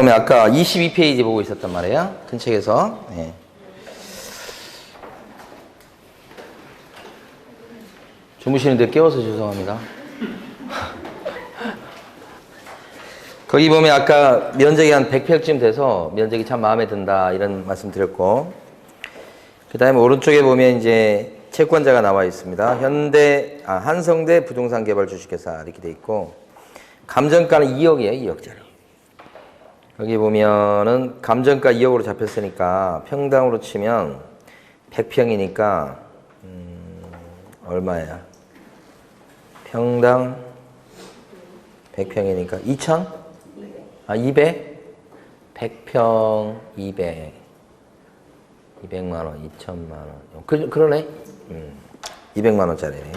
보면 아까 22페이지 보고 있었단 말이에요. 큰 책에서. 네. 주무시는데 깨워서 죄송합니다. 거기 보면 아까 면적이 한 100평쯤 돼서 면적이 참 마음에 든다 이런 말씀 드렸고, 그 다음에 오른쪽에 보면 이제 채권자가 나와 있습니다. 한성대 부동산 개발 주식회사 이렇게 돼 있고, 감정가는 2억이에요, 2억짜리. 여기 보면은 감정가 2억으로 잡혔으니까 평당으로 치면 100평이니까 얼마야? 평당 100평이니까 2천? 200? 100평 200. 200만 원, 2천만 원. 그러네. 200만 원짜리네.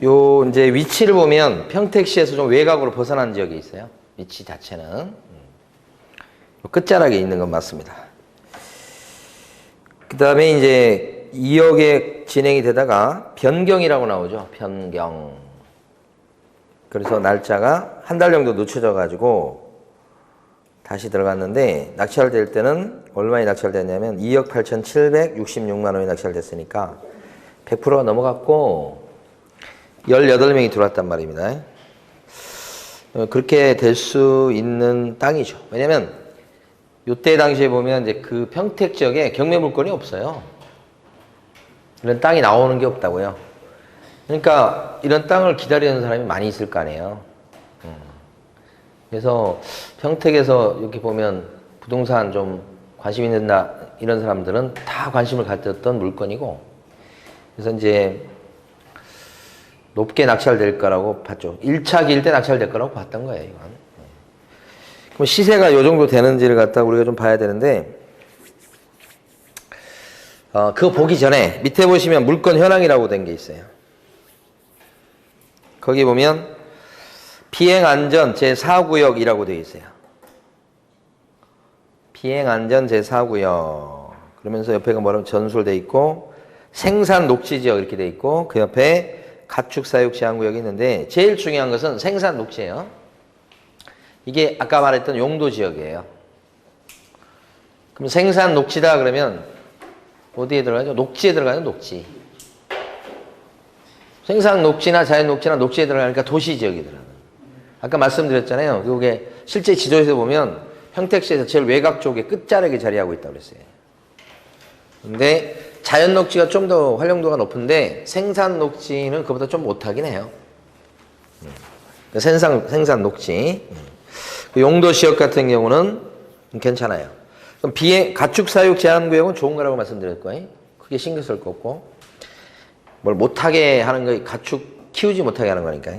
요 이제 위치를 보면 평택시에서 좀 외곽으로 벗어난 지역이 있어요. 위치 자체는 끝자락에 있는 건 맞습니다. 그 다음에 이제 2억에 진행이 되다가 변경이라고 나오죠. 변경. 그래서 날짜가 한 달 정도 늦춰져 가지고 다시 들어갔는데, 낙찰될 때는 얼마에 낙찰됐냐면 2억 8,766만 원이 낙찰됐으니까 100%가 넘어갔고 18명이 들어왔단 말입니다. 그렇게 될 수 있는 땅이죠. 왜냐면 이때 당시에 보면 이제 그 평택 지역에 경매 물건이 없어요. 이런 땅이 나오는 게 없다고요. 그러니까 이런 땅을 기다리는 사람이 많이 있을 거 아니에요. 그래서 평택에서 이렇게 보면 부동산 좀 관심 있는 이런 사람들은 다 관심을 가졌던 물건이고, 그래서 이제 높게 낙찰될 거라고 봤죠. 1차 기일 때 낙찰될 거라고 봤던 거예요, 이건. 그럼 시세가 요 정도 되는지를 갖다 우리가 좀 봐야 되는데, 그거 보기 전에 밑에 보시면 물건 현황이라고 된 게 있어요. 거기 보면 비행안전 제4구역이라고 되어 있어요. 비행안전 제4구역. 그러면서 옆에가 뭐라면 전술되어 있고, 생산 녹지지역 이렇게 되어 있고, 그 옆에 가축사육 제한구역이 있는데, 제일 중요한 것은 생산 녹지예요. 이게 아까 말했던 용도지역이에요. 그럼 생산 녹지다 그러면 어디에 들어가죠? 녹지에 들어가요, 녹지. 생산 녹지나 자연 녹지나 녹지에 들어가니까 도시지역이 들어가요. 아까 말씀드렸잖아요. 그게 실제 지도에서 보면 평택시에서 제일 외곽 쪽에 끝자락에 자리하고 있다고 그랬어요. 근데 자연 녹지가 좀 더 활용도가 높은데 생산 녹지는 그보다 좀 못하긴 해요. 생산 녹지. 용도 지역 같은 경우는 괜찮아요. 그럼 가축 사육 제한 구역은 좋은 거라고 말씀드릴 거예요. 크게 신경 쓸 거 없고, 뭘 못하게 하는 거, 가축 키우지 못하게 하는 거니까.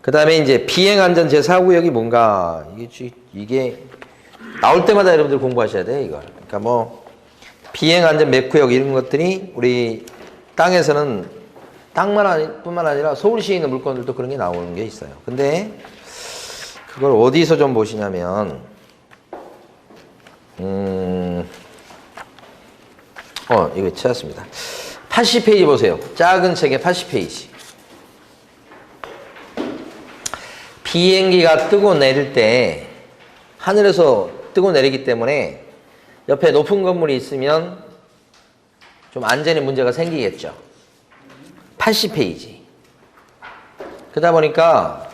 그 다음에 이제 비행안전 제4구역이 뭔가, 이게 나올 때마다 여러분들 공부하셔야 돼요, 이걸. 그러니까 뭐, 비행안전 몇 구역 이런 것들이 우리 땅에서는 뿐만 아니라 서울시에 있는 물건들도 그런 게 나오는 게 있어요. 근데 그걸 어디서 좀 보시냐면, 이거 찾았습니다. 80페이지 보세요. 작은 책의 80페이지. 비행기가 뜨고 내릴 때 하늘에서 뜨고 내리기 때문에 옆에 높은 건물이 있으면 좀 안전에 문제가 생기겠죠. 80페이지. 그러다 보니까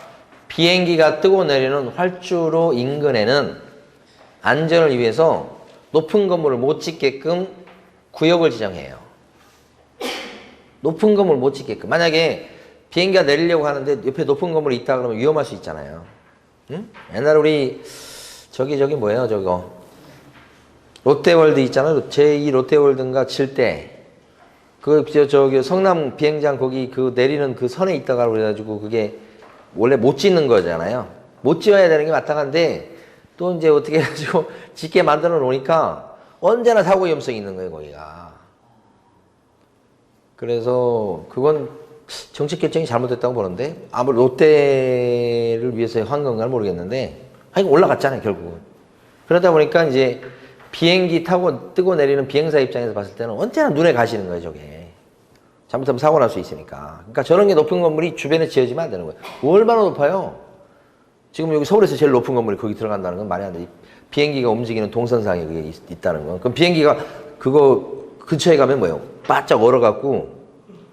비행기가 뜨고 내리는 활주로 인근에는 안전을 위해서 높은 건물을 못 짓게끔 구역을 지정해요. 높은 건물 못 짓게끔. 만약에 비행기가 내리려고 하는데 옆에 높은 건물이 있다 그러면 위험할 수 있잖아요. 응? 옛날에 우리 저기 뭐예요, 저거 롯데월드 있잖아요. 제2 롯데월드인가 칠 때 저기 성남 비행장 거기 그 내리는 그 선에 있다가 그래가지고 그게 원래 못 짓는 거잖아요. 못 지어야 되는 게 마땅한데 또 이제 어떻게 해가지고 짓게 만들어 놓으니까 언제나 사고 위험성이 있는 거예요, 거기가. 그래서 그건 정책 결정이 잘못됐다고 보는데, 아무 롯데를 위해서 한 건가는 모르겠는데, 하여간 올라갔잖아요, 결국은. 그러다 보니까 이제 비행기 타고 뜨고 내리는 비행사 입장에서 봤을 때는 언제나 눈에 가시는 거예요, 저게. 잘못하면 사고 날 수 있으니까. 그러니까 저런 게 높은 건물이 주변에 지어지면 안 되는 거예요. 얼마나 높아요? 지금 여기 서울에서 제일 높은 건물이 거기 들어간다는 건 말이 안 돼. 비행기가 움직이는 동선상에 그게 있다는 건. 그럼 비행기가 그거 근처에 가면 뭐예요? 바짝 얼어갖고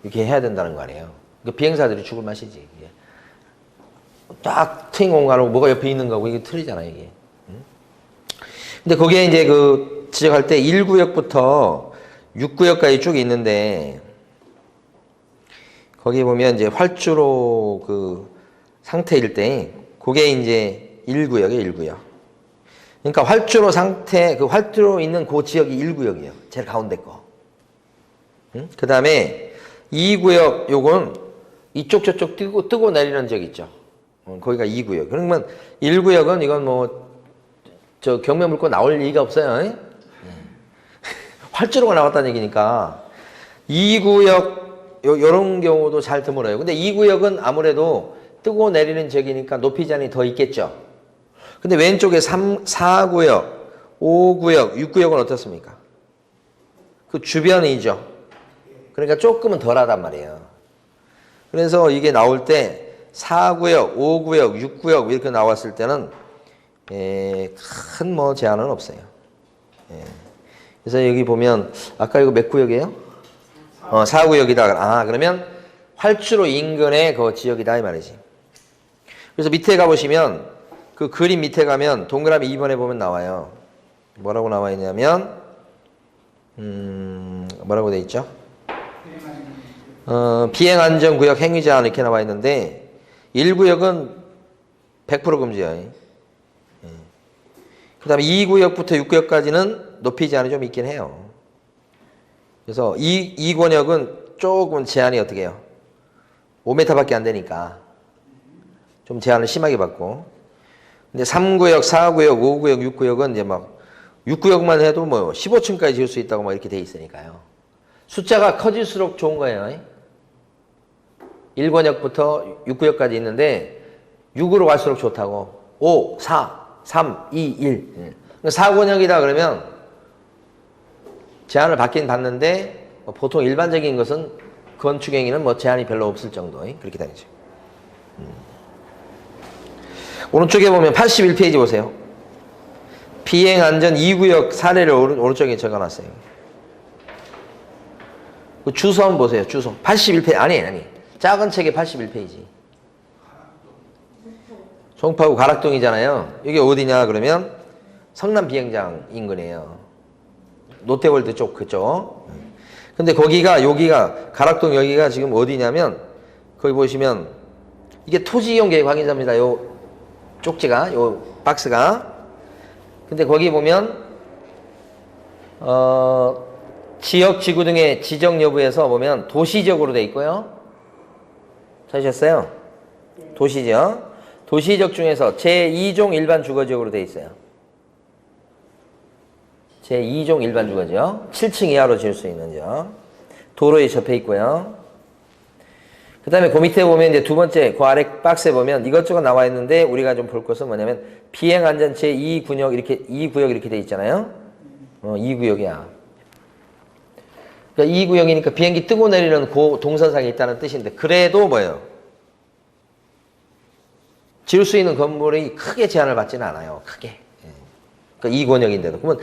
이렇게 해야 된다는 거 아니에요. 그러니까 비행사들이 죽을 맛이지. 이게. 딱 트인 공간하고 뭐가 옆에 있는 거고 이게 틀리잖아요, 이게. 근데 거기에 이제 그 지적할 때 1구역부터 6구역까지 쭉 있는데 거기 보면 이제 활주로 그 상태일 때 그게 이제 1구역이에요, 1구역. 그러니까 활주로 상태, 그 활주로 있는 그 지역이 1구역이에요. 제일 가운데 거. 응? 그 다음에 2구역, 요건 이쪽 저쪽 뜨고 내리는 지역 있죠. 거기가 2구역. 그러면 1구역은 이건 뭐, 저 경매 물고 나올 리가 없어요. 활주로가 나왔다는 얘기니까. 2구역, 요런 경우도 잘 드물어요. 근데 2구역은 아무래도 뜨고 내리는 지역이니까 높이 제한이 더 있겠죠. 근데 왼쪽에 4구역, 5구역, 6구역은 어떻습니까? 그 주변이죠. 그러니까 조금은 덜하단 말이에요. 그래서 이게 나올 때 4구역, 5구역, 6구역 이렇게 나왔을 때는 큰 뭐 제한은 없어요. 그래서 여기 보면 아까 이거 몇 구역이에요? 4구역이다. 아, 그러면 활주로 인근의 그 지역이다 이 말이지. 그래서 밑에 가보시면 그 그림 밑에 가면 동그라미 2번에 보면 나와요. 뭐라고 나와 있냐면 뭐라고 돼 있죠? 비행안전구역 행위제한 이렇게 나와 있는데 1구역은 100% 금지예요. 그 다음에 2구역부터 6구역까지는 높이 제한이 좀 있긴 해요. 그래서 2권역은 조금 제한이 어떻게 해요? 5m밖에 안 되니까 좀 제한을 심하게 받고, 근데 3구역, 4구역, 5구역, 6구역은 이제 막 6구역만 해도 뭐 15층까지 지을 수 있다고 막 이렇게 돼 있으니까요. 숫자가 커질수록 좋은 거예요. 1권역부터 6구역까지 있는데 6으로 갈수록 좋다고. 5, 4, 3, 2, 1. 4권역이다 그러면 제한을 받긴 받는데 보통 일반적인 것은 건축행위는 뭐 제한이 별로 없을 정도. 그렇게 다니죠. 오른쪽에 보면 81페이지 보세요. 비행안전 2구역 사례를 오른쪽에 적어놨어요. 그 주소 한번 보세요. 주소. 81페이지. 아니. 작은 책에 81페이지. 송파구 가락동이잖아요. 이게 어디냐 그러면 성남 비행장 인근이에요. 롯데월드 쪽 그쪽. 근데 여기가 가락동 여기가 지금 어디냐면 거기 보시면 이게 토지이용 계획 확인서입니다. 요 쪽지가 요 박스가. 근데 거기 보면 지역 지구 등의 지정 여부에서 보면 도시적으로 돼 있고요. 찾으셨어요? 도시적. 도시적 중에서 제2종 일반 주거지역으로 돼 있어요. 제2종 일반 주거지역. 7층 이하로 지을 수 있는 지역. 도로에 접해 있고요. 그 다음에 그 밑에 보면 이제 두 번째, 그 아래 박스에 보면 이것저것 나와 있는데 우리가 좀 볼 것은 뭐냐면 비행안전 제2구역 이렇게, 2구역 이렇게 돼 있잖아요. 2구역이야. 그러니까 2구역이니까 비행기 뜨고 내리는 그 동선상에 있다는 뜻인데 그래도 뭐예요? 지을 수 있는 건물이 크게 제한을 받지는 않아요. 크게. 그러니까 2권역인데도. 그러면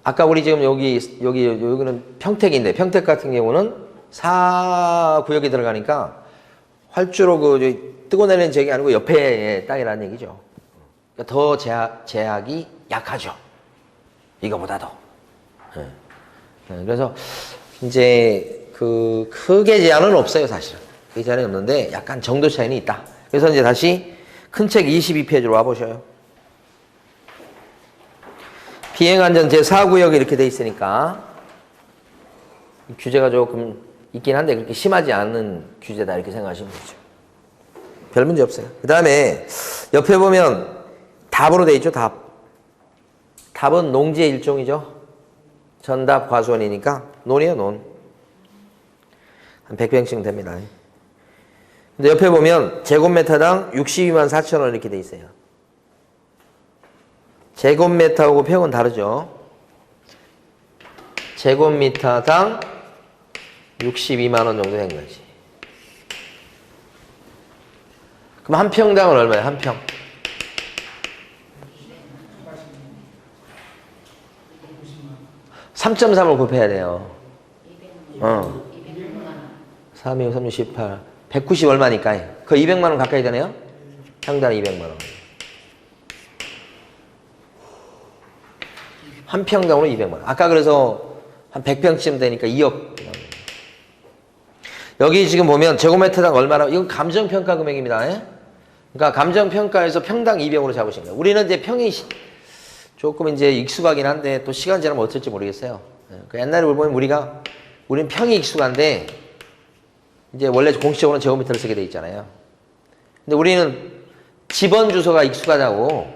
아까 우리 지금 여기는 평택인데 평택 같은 경우는 4구역이 들어가니까 활주로 뜨고 내리는 지역이 아니고 옆에 땅이라는 얘기죠. 그러니까 더 제약이 약하죠. 이거보다도. 그래서 이제 그 크게 제한은 없어요, 사실은. 크게 제한이 없는데 약간 정도 차이는 있다. 그래서 이제 다시 큰 책 22페이지로 와보셔요. 비행안전 제4구역이 이렇게 돼 있으니까 규제가 조금 있긴 한데 그렇게 심하지 않은 규제다 이렇게 생각하시면 되죠. 별 문제 없어요. 그 다음에 옆에 보면 답으로 돼 있죠. 답은 농지의 일종이죠. 전답 과수원이니까 논이에요. 논. 한 100평씩 됩니다. 근데 옆에 보면 제곱미터당 62만 4천 원 이렇게 돼 있어요. 제곱미터하고 평은 다르죠. 제곱미터당 62만 원 정도 된 거지. 그럼 한 평당은 얼마예요? 한 평. 3.3을 곱해야 돼요. 3, 2, 3, 6, 18. 190 얼마니까? 거의 200만 원 가까이 되네요? 평당 200만 원. 한 평당으로 200만 원. 아까 그래서 한 100평쯤 되니까 2억. 여기 지금 보면 제곱미터당 얼마나, 이건 감정평가 금액입니다. 그러니까 감정평가에서 평당 200으로 잡으신 거예요. 우리는 이제 평이 조금 이제 익숙하긴 한데 또 시간 지나면 어쩔지 모르겠어요. 그 옛날에 보면 우리는 평이 익숙한데 이제 원래 공식적으로는 제곱미터를 쓰게 돼 있잖아요. 근데 우리는 집원 주소가 익숙하다고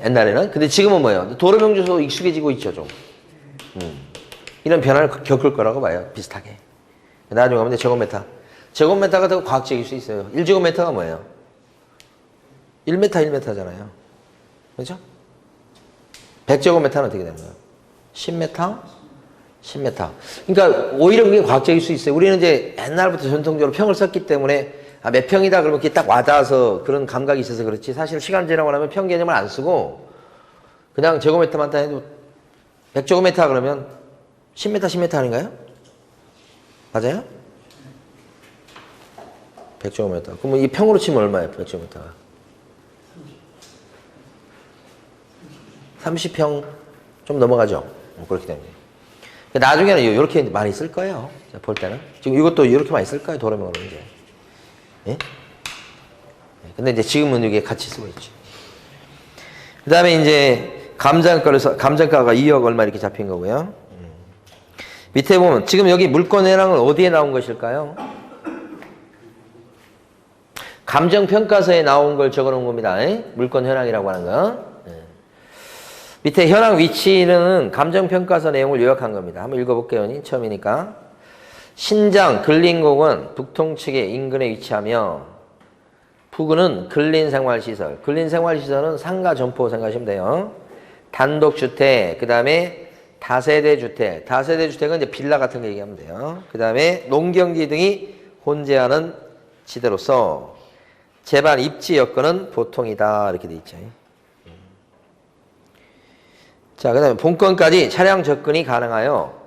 옛날에는. 근데 지금은 뭐예요? 도로명 주소 익숙해지고 있죠, 좀. 이런 변화를 겪을 거라고 봐요, 비슷하게. 나중에 가면 제곱미터. 제곱미터가 더 과학적일 수 있어요. 1제곱미터가 뭐예요? 1m, 1m잖아요. 그렇죠? 100제곱미터는 어떻게 되는 거예요? 10m? 10m. 그러니까 오히려 그게 과학적일 수 있어요. 우리는 이제 옛날부터 전통적으로 평을 썼기 때문에 몇 평이다 그러면 그게 딱 와닿아서 그런 감각이 있어서 그렇지. 사실 시간 지나고 나면 평 개념을 안 쓰고 그냥 제곱미터만 다 해도 100제곱미터 그러면 10m, 10m 아닌가요? 맞아요? 100제곱미터. 그러면 이 평으로 치면 얼마예요? 100제곱미터가? 30평 좀 넘어가죠. 그렇기 때문에. 나중에는 이렇게 많이 쓸 거예요. 볼 때는. 지금 이것도 이렇게 많이 쓸 거예요. 도로명으로 이제. 예? 근데 이제 지금은 이게 같이 쓰고 있지. 그 다음에 이제 감정가가 2억 얼마 이렇게 잡힌 거고요. 밑에 보면 지금 여기 물권 현황은 어디에 나온 것일까요? 감정평가서에 나온 걸 적어 놓은 겁니다. 물권 현황이라고 하는 거. 밑에 현황 위치는 감정평가서 내용을 요약한 겁니다. 한번 읽어볼게요. 처음이니까. 신장 근린공원 북동측에 인근에 위치하며 부근은 근린생활시설. 근린생활시설은 상가 점포 생각하시면 돼요. 단독주택, 그 다음에 다세대주택. 다세대주택은 이제 빌라 같은 거 얘기하면 돼요. 그 다음에 농경지 등이 혼재하는 지대로서 재반 입지 여건은 보통이다. 이렇게 돼 있죠. 자, 그 다음에 본건까지 차량 접근이 가능하여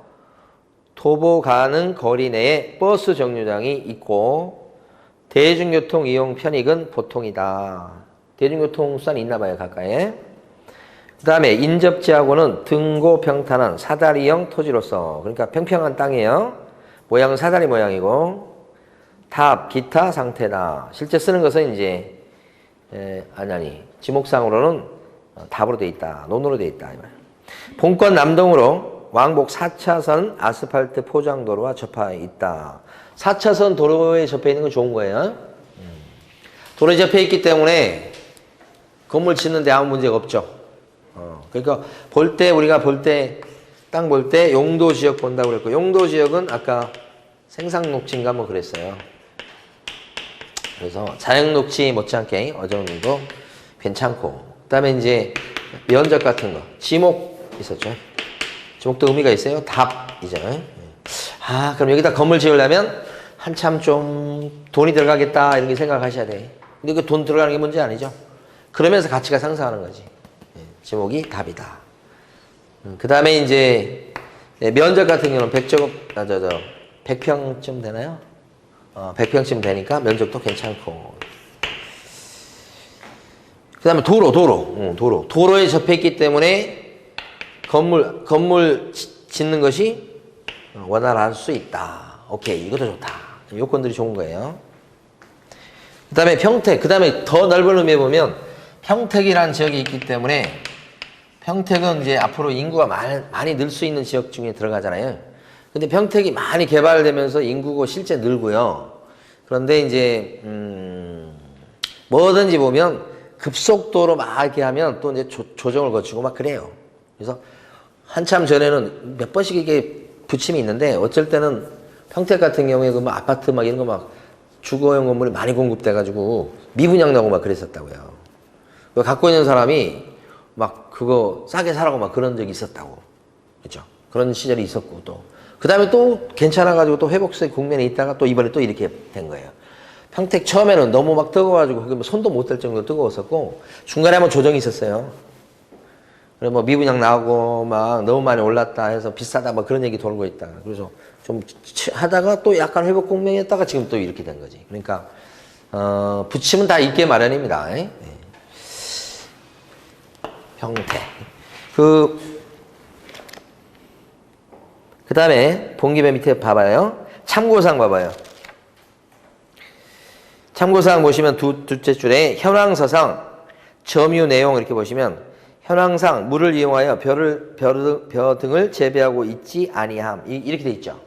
도보 가능 거리 내에 버스 정류장이 있고 대중교통 이용 편익은 보통이다. 대중교통 수단이 있나 봐요, 가까이. 그 다음에 인접지하고는 등고 평탄한 사다리형 토지로서, 그러니까 평평한 땅이에요. 모양은 사다리 모양이고 답, 기타 상태다. 실제 쓰는 것은 이제 지목상으로는 답으로 돼 있다. 논으로 돼 있다. 본권 남동으로 왕복 4차선 아스팔트 포장도로와 접해 있다. 4차선 도로에 접해 있는 건 좋은 거예요. 도로에 접해 있기 때문에 건물 짓는데 아무 문제가 없죠. 그러니까 우리가 땅 볼 때 용도지역 본다고 그랬고, 용도지역은 아까 생산녹지인가 뭐 그랬어요. 그래서 자연녹지 못지않게 어느 정도 괜찮고, 그 다음에 이제 면적 같은 거, 지목 있었죠. 지목도 의미가 있어요. 답이죠. 그럼 여기다 건물 지으려면 한참 좀 돈이 들어가겠다 이런 게 생각하셔야 돼. 근데 그 돈 들어가는 게 문제 아니죠. 그러면서 가치가 상승하는 거지. 지목이 답이다. 그 다음에 이제 면적 같은 경우는 100평쯤 되나요? 100평쯤 되니까 면적도 괜찮고. 그 다음에 도로에 접해 있기 때문에 건물 짓는 것이 원활할 수 있다. 오케이, 이것도 좋다. 요건들이 좋은 거예요. 그 다음에 평택, 그 다음에 더 넓은 의미에 보면 평택이라는 지역이 있기 때문에 평택은 이제 앞으로 인구가 많이 늘 수 있는 지역 중에 들어가잖아요. 근데 평택이 많이 개발되면서 인구가 실제 늘고요. 그런데 이제 뭐든지 보면 급속도로 막 이렇게 하면 또 이제 조정을 거치고 막 그래요. 그래서 한참 전에는 몇 번씩 이게 부침이 있는데 어쩔 때는 평택 같은 경우에 그 막 아파트 막 이런 거 막 주거용 건물이 많이 공급돼가지고 미분양 나고 막 그랬었다고요. 갖고 있는 사람이 막 그거 싸게 사라고 막 그런 적이 있었다고. 그죠? 그런 시절이 있었고 또. 그 다음에 또 괜찮아가지고 또 회복세 국면에 있다가 또 이번에 또 이렇게 된 거예요. 평택 처음에는 너무 막 뜨거워가지고 그게 뭐 손도 못 댈 정도로 뜨거웠었고 중간에 한번 조정이 있었어요. 그래 뭐 미분양 나오고 막 너무 많이 올랐다 해서 비싸다 막 그런 얘기 돌고 있다. 그래서 좀 하다가 또 약간 회복 공명했다가 지금 또 이렇게 된 거지. 그러니까 붙이면 다 있게 마련입니다. 네. 형태. 그 다음에 본기배 밑에 봐봐요. 참고사항 봐봐요. 참고사항 보시면 둘째 줄에 현황서상 점유 내용 이렇게 보시면 현황상 물을 이용하여 벼 등을 재배하고 있지 아니함 이렇게 돼 있죠.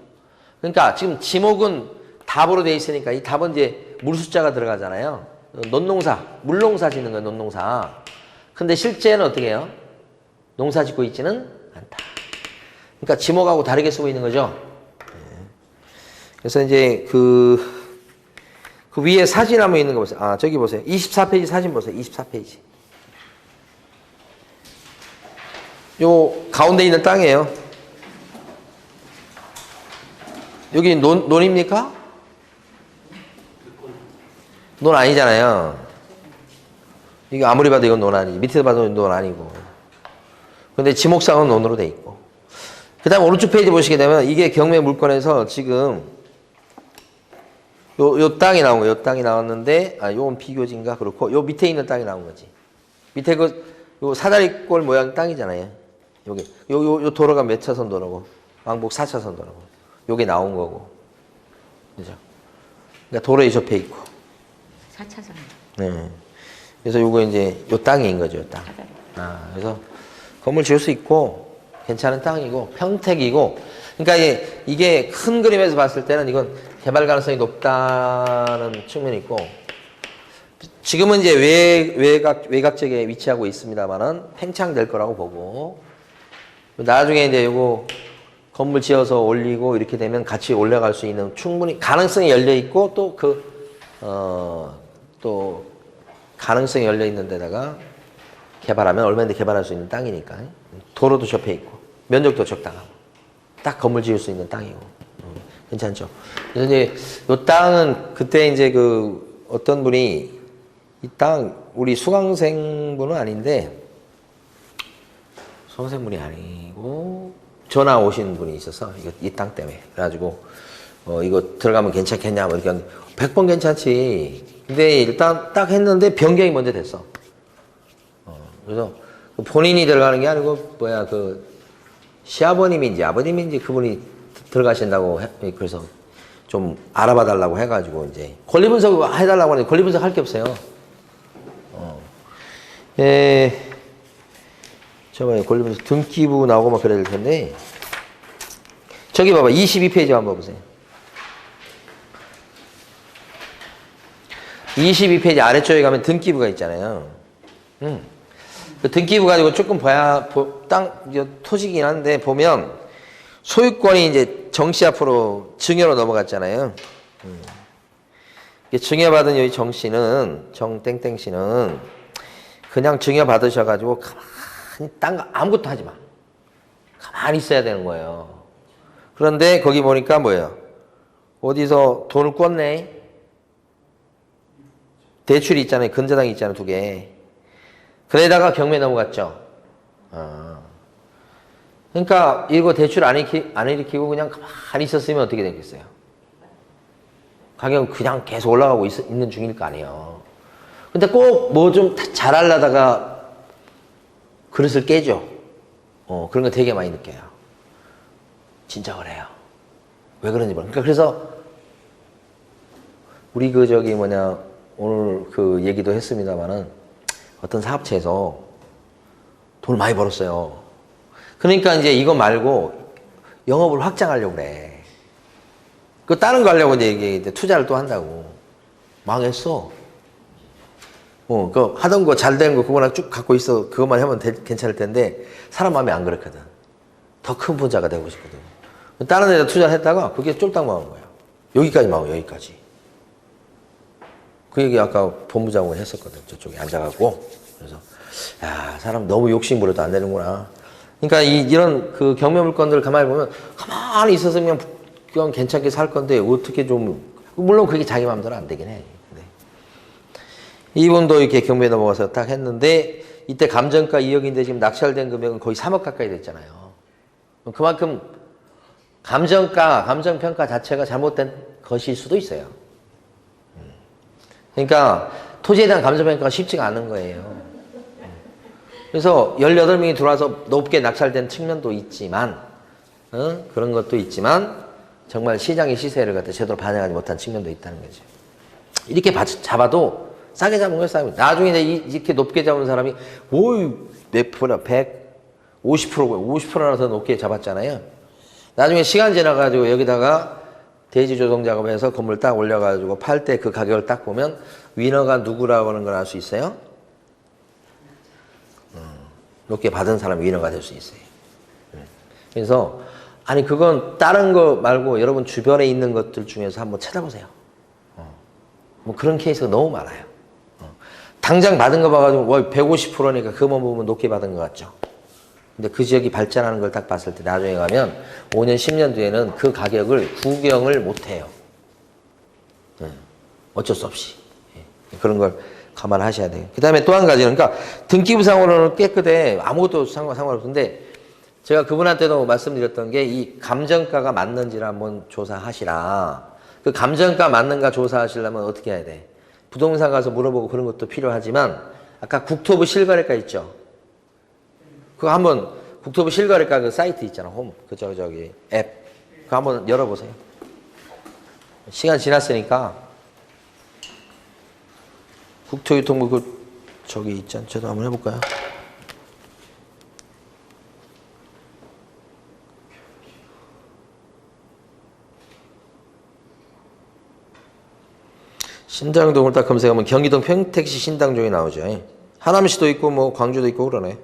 그러니까 지금 지목은 답으로 돼 있으니까 이 답은 이제 물 숫자가 들어가잖아요. 논농사, 물농사 짓는 거예요. 논농사. 근데 실제는 어떻게 해요? 농사 짓고 있지는 않다. 그러니까 지목하고 다르게 쓰고 있는 거죠. 그래서 이제 그 위에 사진 한번 있는 거 보세요. 아, 저기 보세요. 24페이지 사진 보세요. 24페이지. 요 가운데 있는 땅이에요. 여기 논입니까? 논 아니잖아요. 이거 아무리 봐도 이건 논 아니지. 밑에서 봐도 논 아니고. 근데 지목상은 논으로 돼 있고. 그 다음 오른쪽 페이지 보시게 되면 이게 경매 물건에서 지금 요 땅이 나온 거예요. 요 땅이 나왔는데, 요건 비교지인가? 그렇고, 요 밑에 있는 땅이 나온 거지. 밑에 요 사다리꼴 모양 땅이잖아요. 여기. 요 도로가 몇 차선 도로고, 왕복 4차선 도로고. 요게 나온 거고. 그죠? 그러니까 도로에 접해 있고. 4차선. 네. 그래서 요거 이제 요 땅인 거죠, 요 땅. 그래서 건물 지을 수 있고, 괜찮은 땅이고, 평택이고, 그러니까 이게 큰 그림에서 봤을 때는 이건 개발 가능성이 높다는 측면이 있고, 지금은 이제 외곽 지역에 위치하고 있습니다만은 팽창될 거라고 보고, 나중에 이제 요거 건물 지어서 올리고 이렇게 되면 같이 올라갈 수 있는 충분히 가능성이 열려 있고 또 가능성이 열려 있는 데다가 개발하면 얼마든지 개발할 수 있는 땅이니까 도로도 접해 있고 면적도 적당하고 딱 건물 지을 수 있는 땅이고 괜찮죠. 그래서 이제 요 땅은 그때 이제 그 어떤 분이 이 땅 우리 수강생분은 아닌데 수강생분이 아니고 전화 오신 분이 있어서 이 땅 때문에 그래가지고 이거 들어가면 괜찮겠냐 뭐 이렇게 100번 괜찮지. 근데 일단 딱 했는데 변경이 먼저 됐어. 그래서 본인이 들어가는 게 아니고 그 시아버님인지 아버님인지 그분이 들어가신다고 그래서 좀 알아봐 달라고 해가지고 이제 권리분석 해달라고 하는데 권리분석 할 게 없어요. 저번에 권리분석 등기부 나오고 막 그래야 될 텐데 저기 봐봐 22페이지 한번 보세요. 22페이지 아래쪽에 가면 등기부가 있잖아요. 그 등기부 가지고 조금 봐야 토지긴 한데 보면 소유권이 이제 정씨 앞으로 증여로 넘어갔잖아요. 증여받은 여기 정씨는 정땡땡씨는 그냥 증여받으셔가지고 가만히 딴 거 아무것도 하지 마. 가만히 있어야 되는 거예요. 그런데 거기 보니까 뭐예요? 어디서 돈을 꿨네? 대출이 있잖아요. 근저당이 있잖아요. 2개. 그러다가 경매 넘어갔죠. 그러니까 이거 대출 안 일으키고 그냥 가만히 있었으면 어떻게 되겠어요? 가격은 그냥 계속 올라가고 있는 중일 거 아니에요. 근데 꼭 뭐 좀 잘하려다가 그릇을 깨죠. 그런 거 되게 많이 느껴요. 진짜 그래요. 왜 그런지 몰라. 그러니까 그래서 우리 오늘 그 얘기도 했습니다만은 어떤 사업체에서 돈을 많이 벌었어요. 그러니까 이제 이거 말고 영업을 확장하려고 그래. 그 다른 거 하려고 이제 투자를 또 한다고. 망했어. 그 하던 거 잘 된 거 그거나 쭉 갖고 있어. 그것만 하면 괜찮을 텐데 사람 마음이 안 그렇거든. 더 큰 분자가 되고 싶거든. 다른 데다 투자를 했다가 그게 쫄딱 망한 거야. 여기까지 망해, 여기까지. 그 얘기 아까 본부장으로 했었거든. 저쪽에 앉아갖고. 그래서, 야, 사람 너무 욕심 부려도 안 되는구나. 그러니까 이런 그 경매 물건들을 가만히 보면 가만히 있었으면 그냥 괜찮게 살 건데 어떻게 좀, 물론 그게 자기 마음대로 안 되긴 해. 근데 이분도 이렇게 경매에 넘어가서 딱 했는데 이때 감정가 2억인데 지금 낙찰된 금액은 거의 3억 가까이 됐잖아요. 그만큼 감정평가 자체가 잘못된 것일 수도 있어요. 그러니까 토지에 대한 감정평가가 쉽지가 않은 거예요. 그래서 18명이 들어와서 높게 낙찰된 측면도 있지만 그런 것도 있지만 정말 시장의 시세를 갖다 제대로 반영하지 못한 측면도 있다는 거죠. 이렇게 잡아도 싸게 잡은 거예요, 싸게. 나중에 이렇게 높게 잡은 사람이 몇 프로, 50%나 더 높게 잡았잖아요. 나중에 시간 지나가지고 여기다가 대지 조성 작업해서 건물 딱 올려가지고 팔 때 그 가격을 딱 보면 위너가 누구라고 하는 걸 알 수 있어요? 높게 받은 사람이 위너가 될 수 있어요. 그래서 아니 그건 다른 거 말고 여러분 주변에 있는 것들 중에서 한번 찾아보세요. 뭐 그런 케이스가 너무 많아요. 당장 받은 거 봐가지고 150%니까 그것만 보면 높게 받은 것 같죠. 근데 그 지역이 발전하는 걸 딱 봤을 때 나중에 가면 5년, 10년 뒤에는 그 가격을 구경을 못 해요. 어쩔 수 없이. 그런 걸 감안하셔야 돼요. 그 다음에 또 한 가지는, 그러니까 등기부상으로는 깨끗해. 아무것도 상관없는데, 제가 그분한테도 말씀드렸던 게 이 감정가가 맞는지를 한번 조사하시라. 그 감정가 맞는가 조사하시려면 어떻게 해야 돼? 부동산 가서 물어보고 그런 것도 필요하지만, 아까 국토부 실거래가 있죠? 그거 한번, 국토부 실거래가 그 사이트 있잖아, 홈. 저기 앱. 그거 한번 열어보세요. 시간 지났으니까. 국토유통부 저기 있잖아. 저도 한번 해볼까요? 신당동을 딱 검색하면 경기도 평택시 신당동이 나오죠. 하남시도 있고 뭐 광주도 있고 그러네.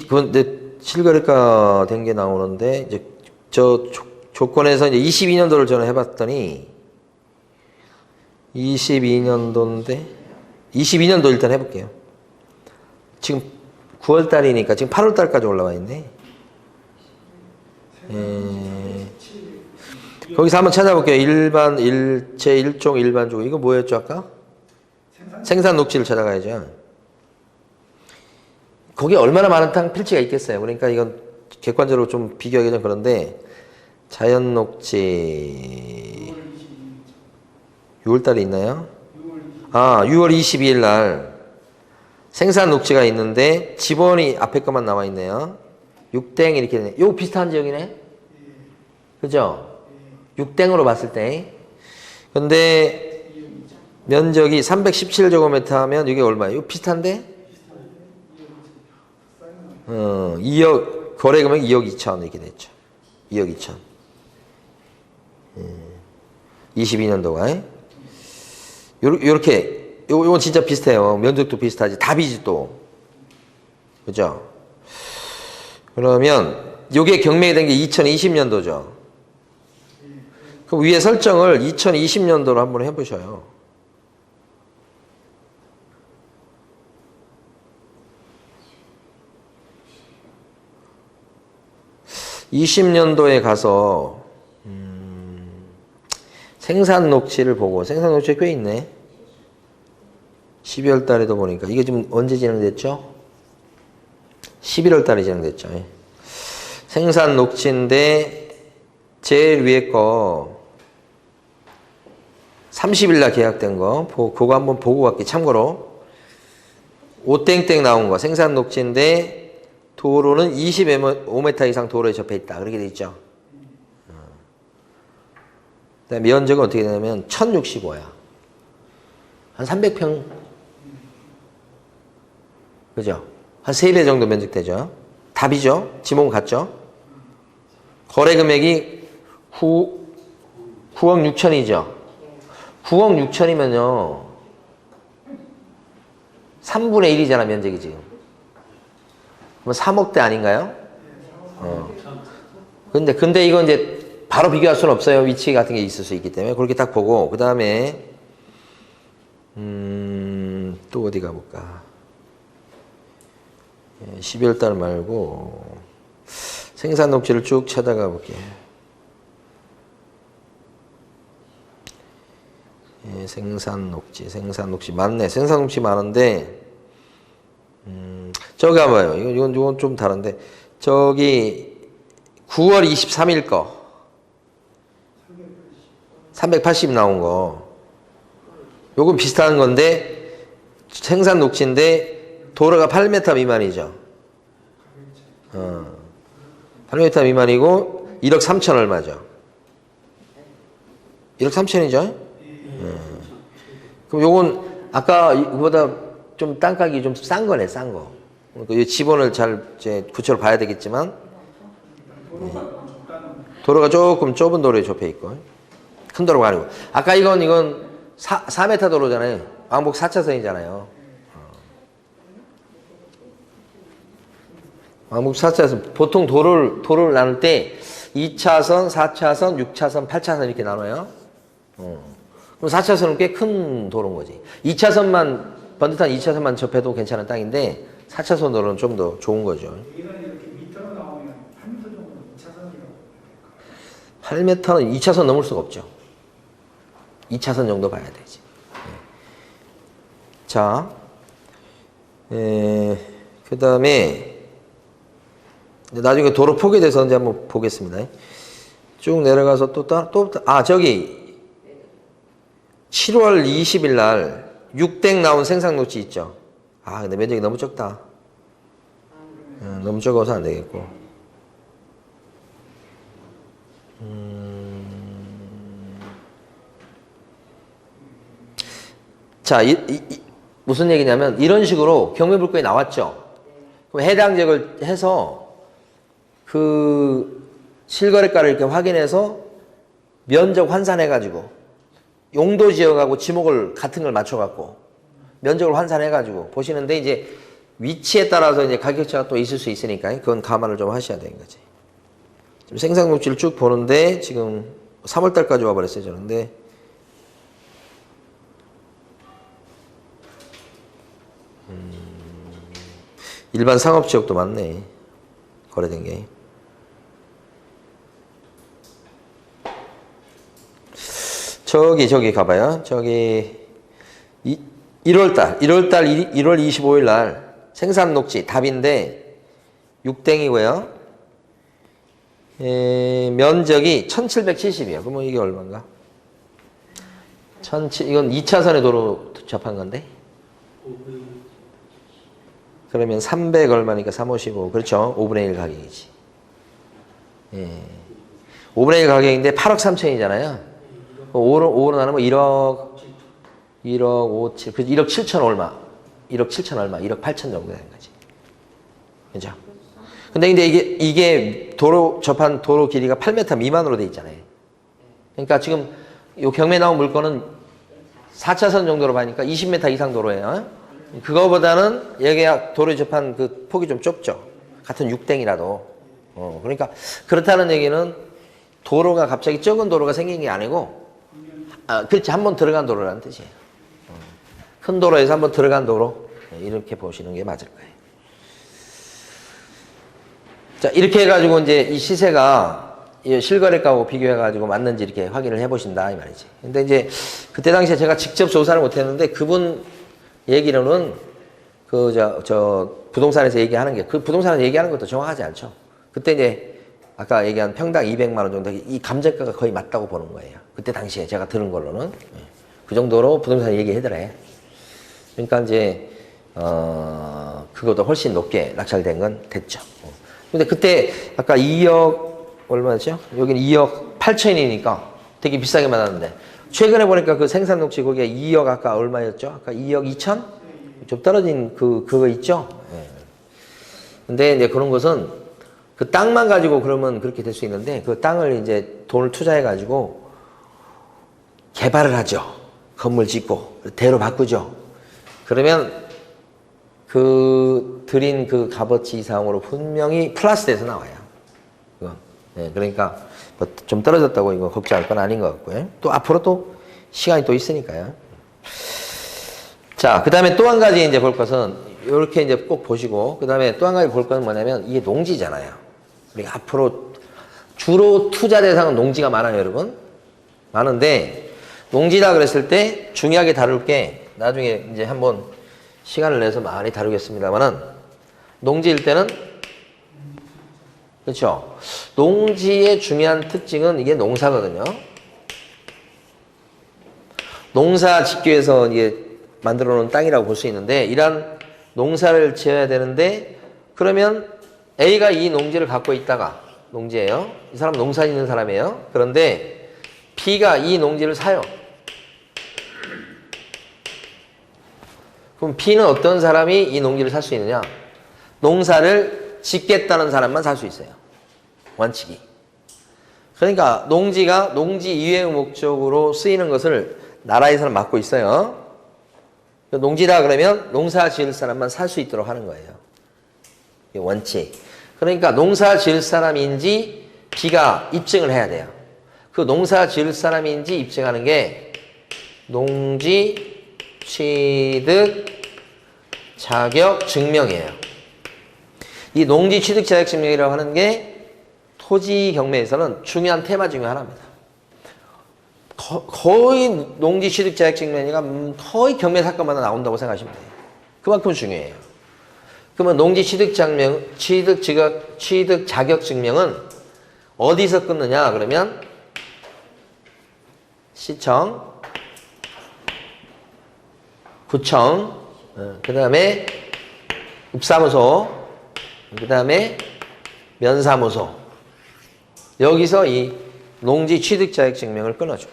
근데 실거래가 된 게 나오는데 이제 저 조건에서 이제 22년도를 저는 해봤더니 22년도인데 22년도 일단 해볼게요. 지금 9월 달이니까 지금 8월 달까지 올라와 있네. 거기서 한번 찾아볼게요. 제 1종 일반종 이거 뭐였죠 아까? 생산 녹지를 찾아가야죠. 거기에 얼마나 많은 땅 필지가 있겠어요. 그러니까 이건 객관적으로 좀 비교하기 좀 그런데 자연 녹지 6월달에 있나요? 6월 22일 날 생산 녹지가 있는데 지번이 앞에 것만 나와 있네요. 6땡 이렇게 되네. 이거 비슷한 지역이네. 그죠? 6땡으로 봤을 때. 근데 면적이 317제곱미터 하면 이게 얼마예요? 이거 비슷한데? 2억 거래 금액 2억 2천 이렇게 됐죠. 2억 2천. 22년도가. 요렇게 요건 진짜 비슷해요. 면적도 비슷하지. 답이지 또. 그죠? 그러면 요게 경매가 된 게 2020년도죠. 그럼 위에 설정을 2020년도로 한번 해보셔요. (20년도에) 가서 생산 녹지를 보고 생산 녹지가 꽤 있네. 12월 달에도 보니까 이게 지금 언제 진행됐죠? 11월 달에 진행됐죠. 생산 녹지인데 제일 위에 거 30일 날 계약된 거 그거 한번 보고 갈게요. 참고로 5땡땡 나온 거 생산 녹지인데 도로는 25m 이상 도로에 접해 있다. 그렇게 돼 있죠. 그다음에 면적은 어떻게 되냐면 1065야. 한 300평. 그죠? 한 3배 정도 면적 되죠. 답이죠. 지목 같죠? 거래 금액이 9억 6천이죠. 9억 6천이면요. 3분의 1이잖아, 면적이 지금. 그럼 3억대 아닌가요? 근데 이건 이제 바로 비교할 수는 없어요. 위치 같은 게 있을 수 있기 때문에. 그렇게 딱 보고, 그 다음에, 또 어디 가볼까. 12월 달 말고, 생산 녹지를 쭉 찾아가 볼게요. 예, 생산 녹지 맞네. 생산 녹지 많은데 저기 봐봐요. 이건 좀 다른데 저기 9월 23일 거 380 나온 거 요건 비슷한 건데 생산 녹지인데 도로가 8m 미만이죠. 8m 미만이고 1억 3천 얼마죠. 1억 3천이죠. 그럼 요건 아까 이거보다 좀 땅값이 좀 싼 거네, 싼 거. 그러니까 이 지번을 잘 이제 구체로 봐야 되겠지만 도로가 조금 좁은 도로에 접해 있고 큰 도로가 아니고 아까 이건 4m 도로잖아요. 왕복 4차선이잖아요. 왕복 4차선 보통 도로를 나눌 때 2차선, 4차선, 6차선, 8차선 이렇게 나눠요. 그럼 4차선은 꽤 큰 도로인 거지. 2차선만 번듯한 2차선만 접해도 괜찮은 땅인데 4차선 도로는 좀 더 좋은 거죠. 여기는 이렇게 미터로 나오면 8m 정도는 2차선이라고. 8m는 2차선 넘을 수가 없죠. 2차선 정도 봐야 되지. 자, 그 다음에 나중에 도로 폭에 대해서 이제 한번 보겠습니다. 쭉 내려가서 저기 7월 20일 날 6땡 나온 생산녹지 있죠. 근데 면적이 너무 적다. 너무 적어서 안 되겠고. 자, 무슨 얘기냐면 이런 식으로 경매물건이 나왔죠. 그럼 해당 지역을 해서 그 실거래가를 이렇게 확인해서 면적 환산해가지고 용도 지역하고 지목을 같은 걸 맞춰갖고 면적을 환산해가지고 보시는데 이제 위치에 따라서 이제 가격차가 또 있을 수 있으니까 그건 감안을 좀 하셔야 되는 거지. 지금 생산녹지를 쭉 보는데 지금 3월달까지 와버렸어요, 저는. 근데 일반 상업지역도 많네. 거래된 게. 저기 가봐요. 저기 1월 25일 날 생산녹지 답인데 6땡이고요. 면적이 1770이에요. 그러면 이게 얼마인가? 이건 2차선의 도로 접한 건데. 그러면 300 얼마니까 355. 그렇죠. 5분의 1 가격이지. 5분의 1 가격인데 8억 3천이잖아요. 5로 나누면 1억 5, 7, 1억 7천 얼마. 1억 7천 얼마. 1억 8천 정도 되는 거지. 그죠? 근데 이게 접한 도로 길이가 8m 미만으로 돼 있잖아요. 그러니까 지금 요 경매 나온 물건은 4차선 정도로 봐니까 20m 이상 도로예요. 그거보다는 여기가 도로에 접한 그 폭이 좀 좁죠. 같은 6땡이라도. 그러니까 그렇다는 얘기는 도로가 갑자기 적은 도로가 생긴 게 아니고, 그렇지. 한번 들어간 도로라는 뜻이에요. 큰 도로에서 한번 들어간 도로. 이렇게 보시는 게 맞을 거예요. 자, 이렇게 해가지고 이제 이 시세가 실거래가하고 비교해가지고 맞는지 이렇게 확인을 해보신다, 이 말이지. 근데 이제 그때 당시에 제가 직접 조사를 못했는데 그분 얘기로는 부동산에서 얘기하는 게, 그 부동산에서 얘기하는 것도 정확하지 않죠. 그때 이제 아까 얘기한 평당 200만 원 정도 이 감정가가 거의 맞다고 보는 거예요. 그때 당시에 제가 들은 걸로는. 그 정도로 부동산 얘기하더래. 그러니까 이제, 그거보다 훨씬 높게 낙찰된 건 됐죠. 근데 그때 아까 2억 얼마였죠? 여기는 2억 8천이니까 되게 비싸게 받았는데 최근에 보니까 그 생산녹지 거기에 2억 아까 얼마였죠? 아까 2억 2천? 좀 떨어진 그거 있죠? 네. 근데 이제 그런 것은 그 땅만 가지고 그러면 그렇게 될 수 있는데 그 땅을 이제 돈을 투자해 가지고 개발을 하죠. 건물 짓고 대로 바꾸죠. 그러면 그 드린 그 값어치 이상으로 분명히 플러스 돼서 나와요. 네, 그러니까 뭐 좀 떨어졌다고 이거 걱정할 건 아닌 것 같고요. 또 앞으로 또 시간이 또 있으니까요. 자, 그 다음에 또 한 가지 이제 볼 것은 이렇게 이제 꼭 보시고 그 다음에 또 한 가지 볼 것은 뭐냐면 이게 농지잖아요. 우리가 앞으로 주로 투자 대상은 농지가 많아요, 여러분. 많은데 농지다 그랬을 때 중요하게 다룰 게 나중에 이제 한번 시간을 내서 많이 다루겠습니다만은 농지일 때는 그렇죠. 농지의 중요한 특징은 이게 농사거든요. 농사 짓기 위해서 이게 만들어 놓은 땅이라고 볼 수 있는데 이러한 농사를 지어야 되는데 그러면 A가 이 농지를 갖고 있다가 농지예요. 이 사람은 농사 짓는 사람이에요. 그런데 B가 이 농지를 사요. 그럼 B는 어떤 사람이 이 농지를 살 수 있느냐? 농사를 짓겠다는 사람만 살 수 있어요. 원칙이. 그러니까 농지가 농지 이외의 목적으로 쓰이는 것을 나라에서는 막고 있어요. 농지다 그러면 농사 지을 사람만 살 수 있도록 하는 거예요. 원칙. 그러니까 농사 지을 사람인지 B가 입증을 해야 돼요. 그 농사 지을 사람인지 입증하는 게 농지 취득 자격 증명이에요. 이 농지 취득 자격 증명이라고 하는 게 토지 경매에서는 중요한 테마 중에 하나입니다. 거의 농지 취득 자격 증명이가 거의 경매 사건마다 나온다고 생각하시면 돼요. 그만큼 중요해요. 그러면 농지 취득 자격 증명은 어디서 끊느냐? 그러면 시청, 구청, 그 다음에 읍사무소, 그 다음에 면사무소. 여기서 이 농지 취득 자격 증명을 끊어줘.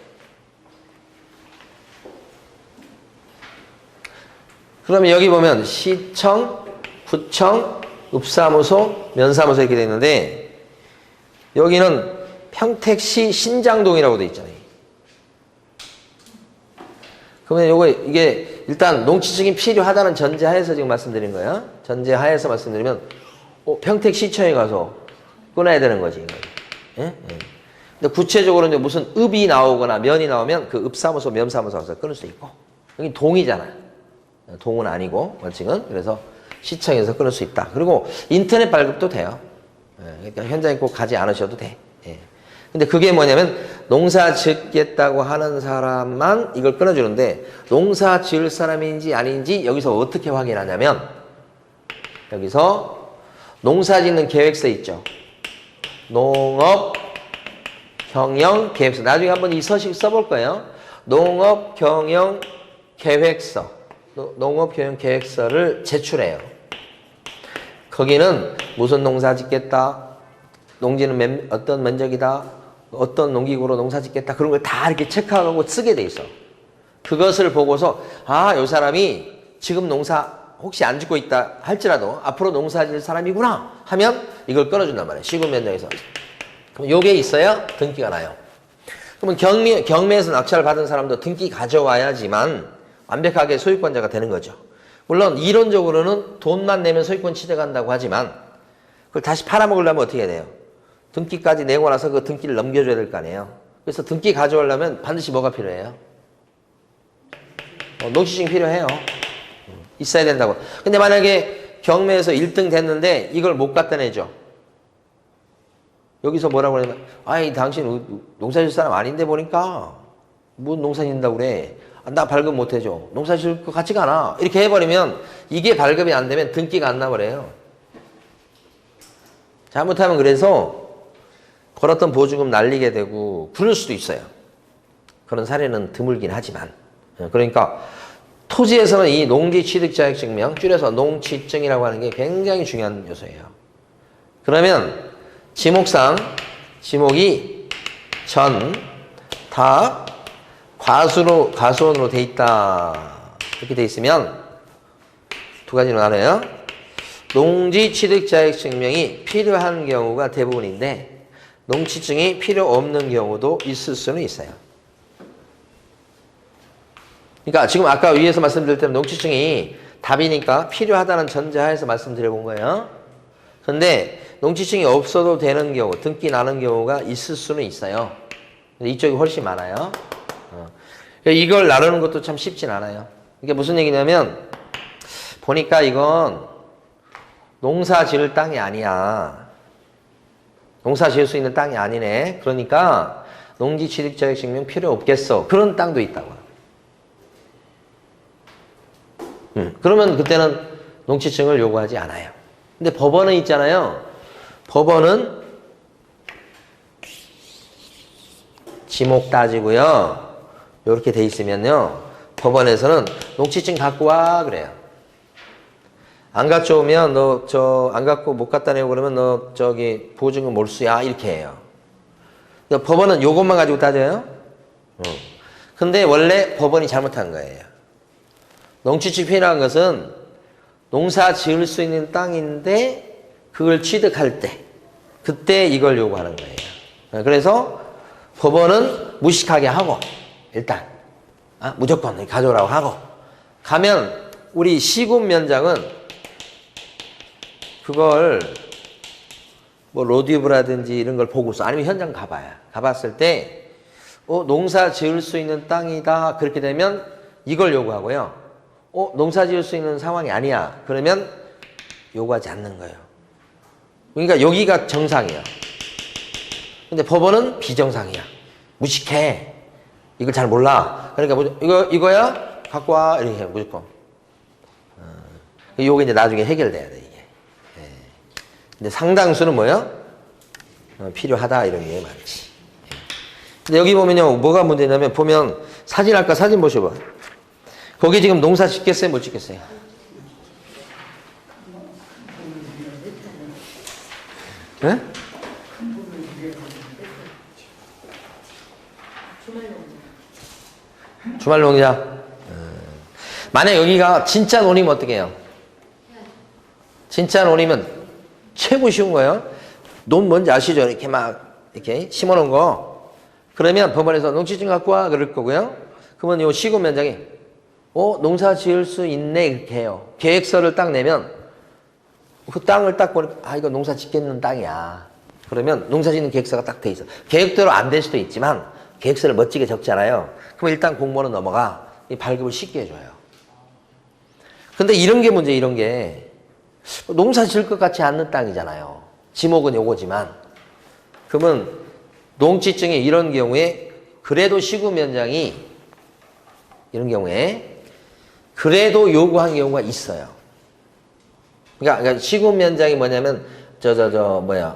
그러면 여기 보면 시청, 구청, 읍사무소, 면사무소 이렇게 되어 있는데 여기는 평택시 신장동이라고 되어 있잖아요. 그러면 이게 일단 농지증이 필요하다는 전제하에서 지금 말씀드린 거예요. 전제하에서 말씀드리면 평택시청에 가서 끊어야 되는 거지. 예? 예. 근데 구체적으로 이제 무슨 읍이 나오거나 면이 나오면 그 읍사무소, 면사무소 가서 끊을 수 있고 여기 동이잖아요. 동은 아니고 원칙은. 그래서 시청에서 끊을 수 있다. 그리고 인터넷 발급도 돼요. 예. 그러니까 현장에 꼭 가지 않으셔도 돼. 예. 근데 그게 뭐냐면 농사 짓겠다고 하는 사람만 이걸 끊어주는데 농사 지을 사람인지 아닌지 여기서 어떻게 확인하냐면 여기서 농사 짓는 계획서 있죠. 농업 경영 계획서. 나중에 한번 이 서식 써볼 거예요. 농업 경영 계획서. 농업 경영 계획서를 제출해요. 거기는 무슨 농사 짓겠다. 농지는 어떤 면적이다. 어떤 농기구로 농사 짓겠다. 그런 걸 다 이렇게 체크하고 쓰게 돼 있어. 그것을 보고서 이 사람이 지금 농사 혹시 안 짓고 있다 할지라도 앞으로 농사 질 사람이구나 하면 이걸 끊어준단 말이에요. 시군 면적에서. 그럼 요게 있어야 등기가 나요. 그러면 경매에서 낙찰을 받은 사람도 등기 가져와야지만 완벽하게 소유권자가 되는 거죠. 물론 이론적으로는 돈만 내면 소유권 취득한다고 하지만 그걸 다시 팔아먹으려면 어떻게 해야 돼요? 등기까지 내고 나서 그 등기를 넘겨줘야 될 거 아니에요. 그래서 등기 가져오려면 반드시 뭐가 필요해요? 농지증이 필요해요. 있어야 된다고. 근데 만약에 경매에서 1등 됐는데 이걸 못 갖다 내죠. 여기서 뭐라고 그러냐면 당신 농사 질 사람 아닌데 보니까 뭔 농사 짓는다고 그래. 나 발급 못 해줘. 농사 질 것 같지가 않아. 이렇게 해버리면 이게 발급이 안 되면 등기가 안 나버려요. 잘못하면 그래서 걸었던 보증금 날리게 되고 그럴 수도 있어요. 그런 사례는 드물긴 하지만. 그러니까 토지에서는 이 농지 취득 자격 증명, 줄여서 농취증이라고 하는 게 굉장히 중요한 요소예요. 그러면 지목상 지목이 전, 다, 과수원으로 돼 있다. 이렇게 돼 있으면 두 가지로 나눠요. 농지 취득 자격 증명이 필요한 경우가 대부분인데 농취증이 필요 없는 경우도 있을 수는 있어요. 그러니까 지금 아까 위에서 말씀드릴 때는 농취증이 답이니까 필요하다는 전제하에서 말씀드려 본 거예요. 그런데 농취증이 없어도 되는 경우, 등기 나는 경우가 있을 수는 있어요. 근데 이쪽이 훨씬 많아요. 이걸 나누는 것도 참 쉽진 않아요. 이게 무슨 얘기냐면 보니까 이건 농사 지을 땅이 아니야. 농사 지을 수 있는 땅이 아니네. 그러니까 농지 취득 자격 증명 필요 없겠어. 그런 땅도 있다고. 그러면 그때는 농지증을 요구하지 않아요. 근데 법원은 있잖아요. 법원은 지목 따지고요. 이렇게 돼 있으면요. 법원에서는 농지증 갖고 와 그래요. 안 가져오면 너 안 갖고 못 갖다 내고 그러면 너 저기 보증금 몰수야 이렇게 해요. 그러니까 법원은 요것만 가지고 따져요. 근데 원래 법원이 잘못한 거예요. 농지증 필요한 것은 농사 지을 수 있는 땅인데 그걸 취득할 때 그때 이걸 요구하는 거예요. 그래서 법원은 무식하게 하고 일단 무조건 가져오라고 하고 가면 우리 시군면장은 그걸 뭐 로드뷰라든지 이런 걸 보고서 아니면 현장 가봐요. 가봤을 때 농사 지을 수 있는 땅이다 그렇게 되면 이걸 요구하고요. 농사 지을 수 있는 상황이 아니야. 그러면 요구하지 않는 거예요. 그러니까 여기가 정상이야. 근데 법원은 비정상이야. 무식해. 이걸 잘 몰라. 그러니까 이거야? 갖고 와. 이렇게 해, 무조건. 요게 이제 나중에 해결돼야 돼, 이게. 근데 상당수는 뭐야? 필요하다. 이런 게 많지. 근데 여기 보면요. 뭐가 문제냐면 보면 사진 아까 사진 보셔봐. 거기 지금 농사 짓겠어요? 못 짓겠어요? 네? 주말 농장. 만약 여기가 진짜 논이면 어떻게 해요? 진짜 논이면 최고 쉬운 거예요. 논 뭔지 아시죠? 이렇게 막 이렇게 심어놓은 거. 그러면 법원에서 농지증 갖고 와 그럴 거고요. 그러면 요 시군 면장이 농사 지을 수 있네 이렇게 해요. 계획서를 딱 내면 그 땅을 딱 보니까 이거 농사 짓겠는 땅이야. 그러면 농사 짓는 계획서가 딱 돼 있어. 계획대로 안 될 수도 있지만 계획서를 멋지게 적잖아요. 그럼 일단 공무원은 넘어가. 이 발급을 쉽게 해줘요. 근데 이런 게 문제, 이런 게. 농사 지을 것 같지 않는 땅이잖아요. 지목은 요거지만. 그러면 농지증이 이런 경우에 그래도 시군면장이 이런 경우에 그래도 요구한 경우가 있어요. 그러니까 시군면장이 뭐냐면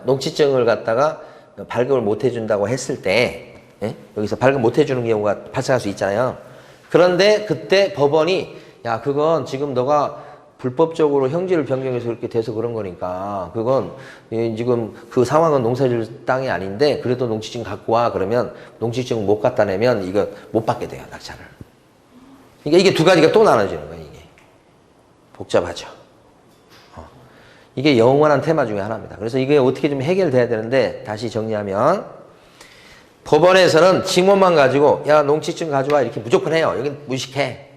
농지증을 갖다가 발급을 못 해준다고 했을 때 여기서 발급 못 해주는 경우가 발생할 수 있잖아요. 그런데 그때 법원이 그건 지금 너가 불법적으로 형질을 변경해서 그렇게 돼서 그런 거니까 그건 지금 그 상황은 농사질 땅이 아닌데 그래도 농지증 갖고 와 그러면 농지증 못 갖다 내면 이거 못 받게 돼요. 낙찰을. 그러니까 이게 두 가지가 또 나눠지는 거예요. 이게 복잡하죠. 이게 영원한 테마 중에 하나입니다. 그래서 이게 어떻게 좀 해결돼야 되는데 다시 정리하면 법원에서는 징원만 가지고 농지증 가져와 이렇게 무조건 해요. 여긴 무식해.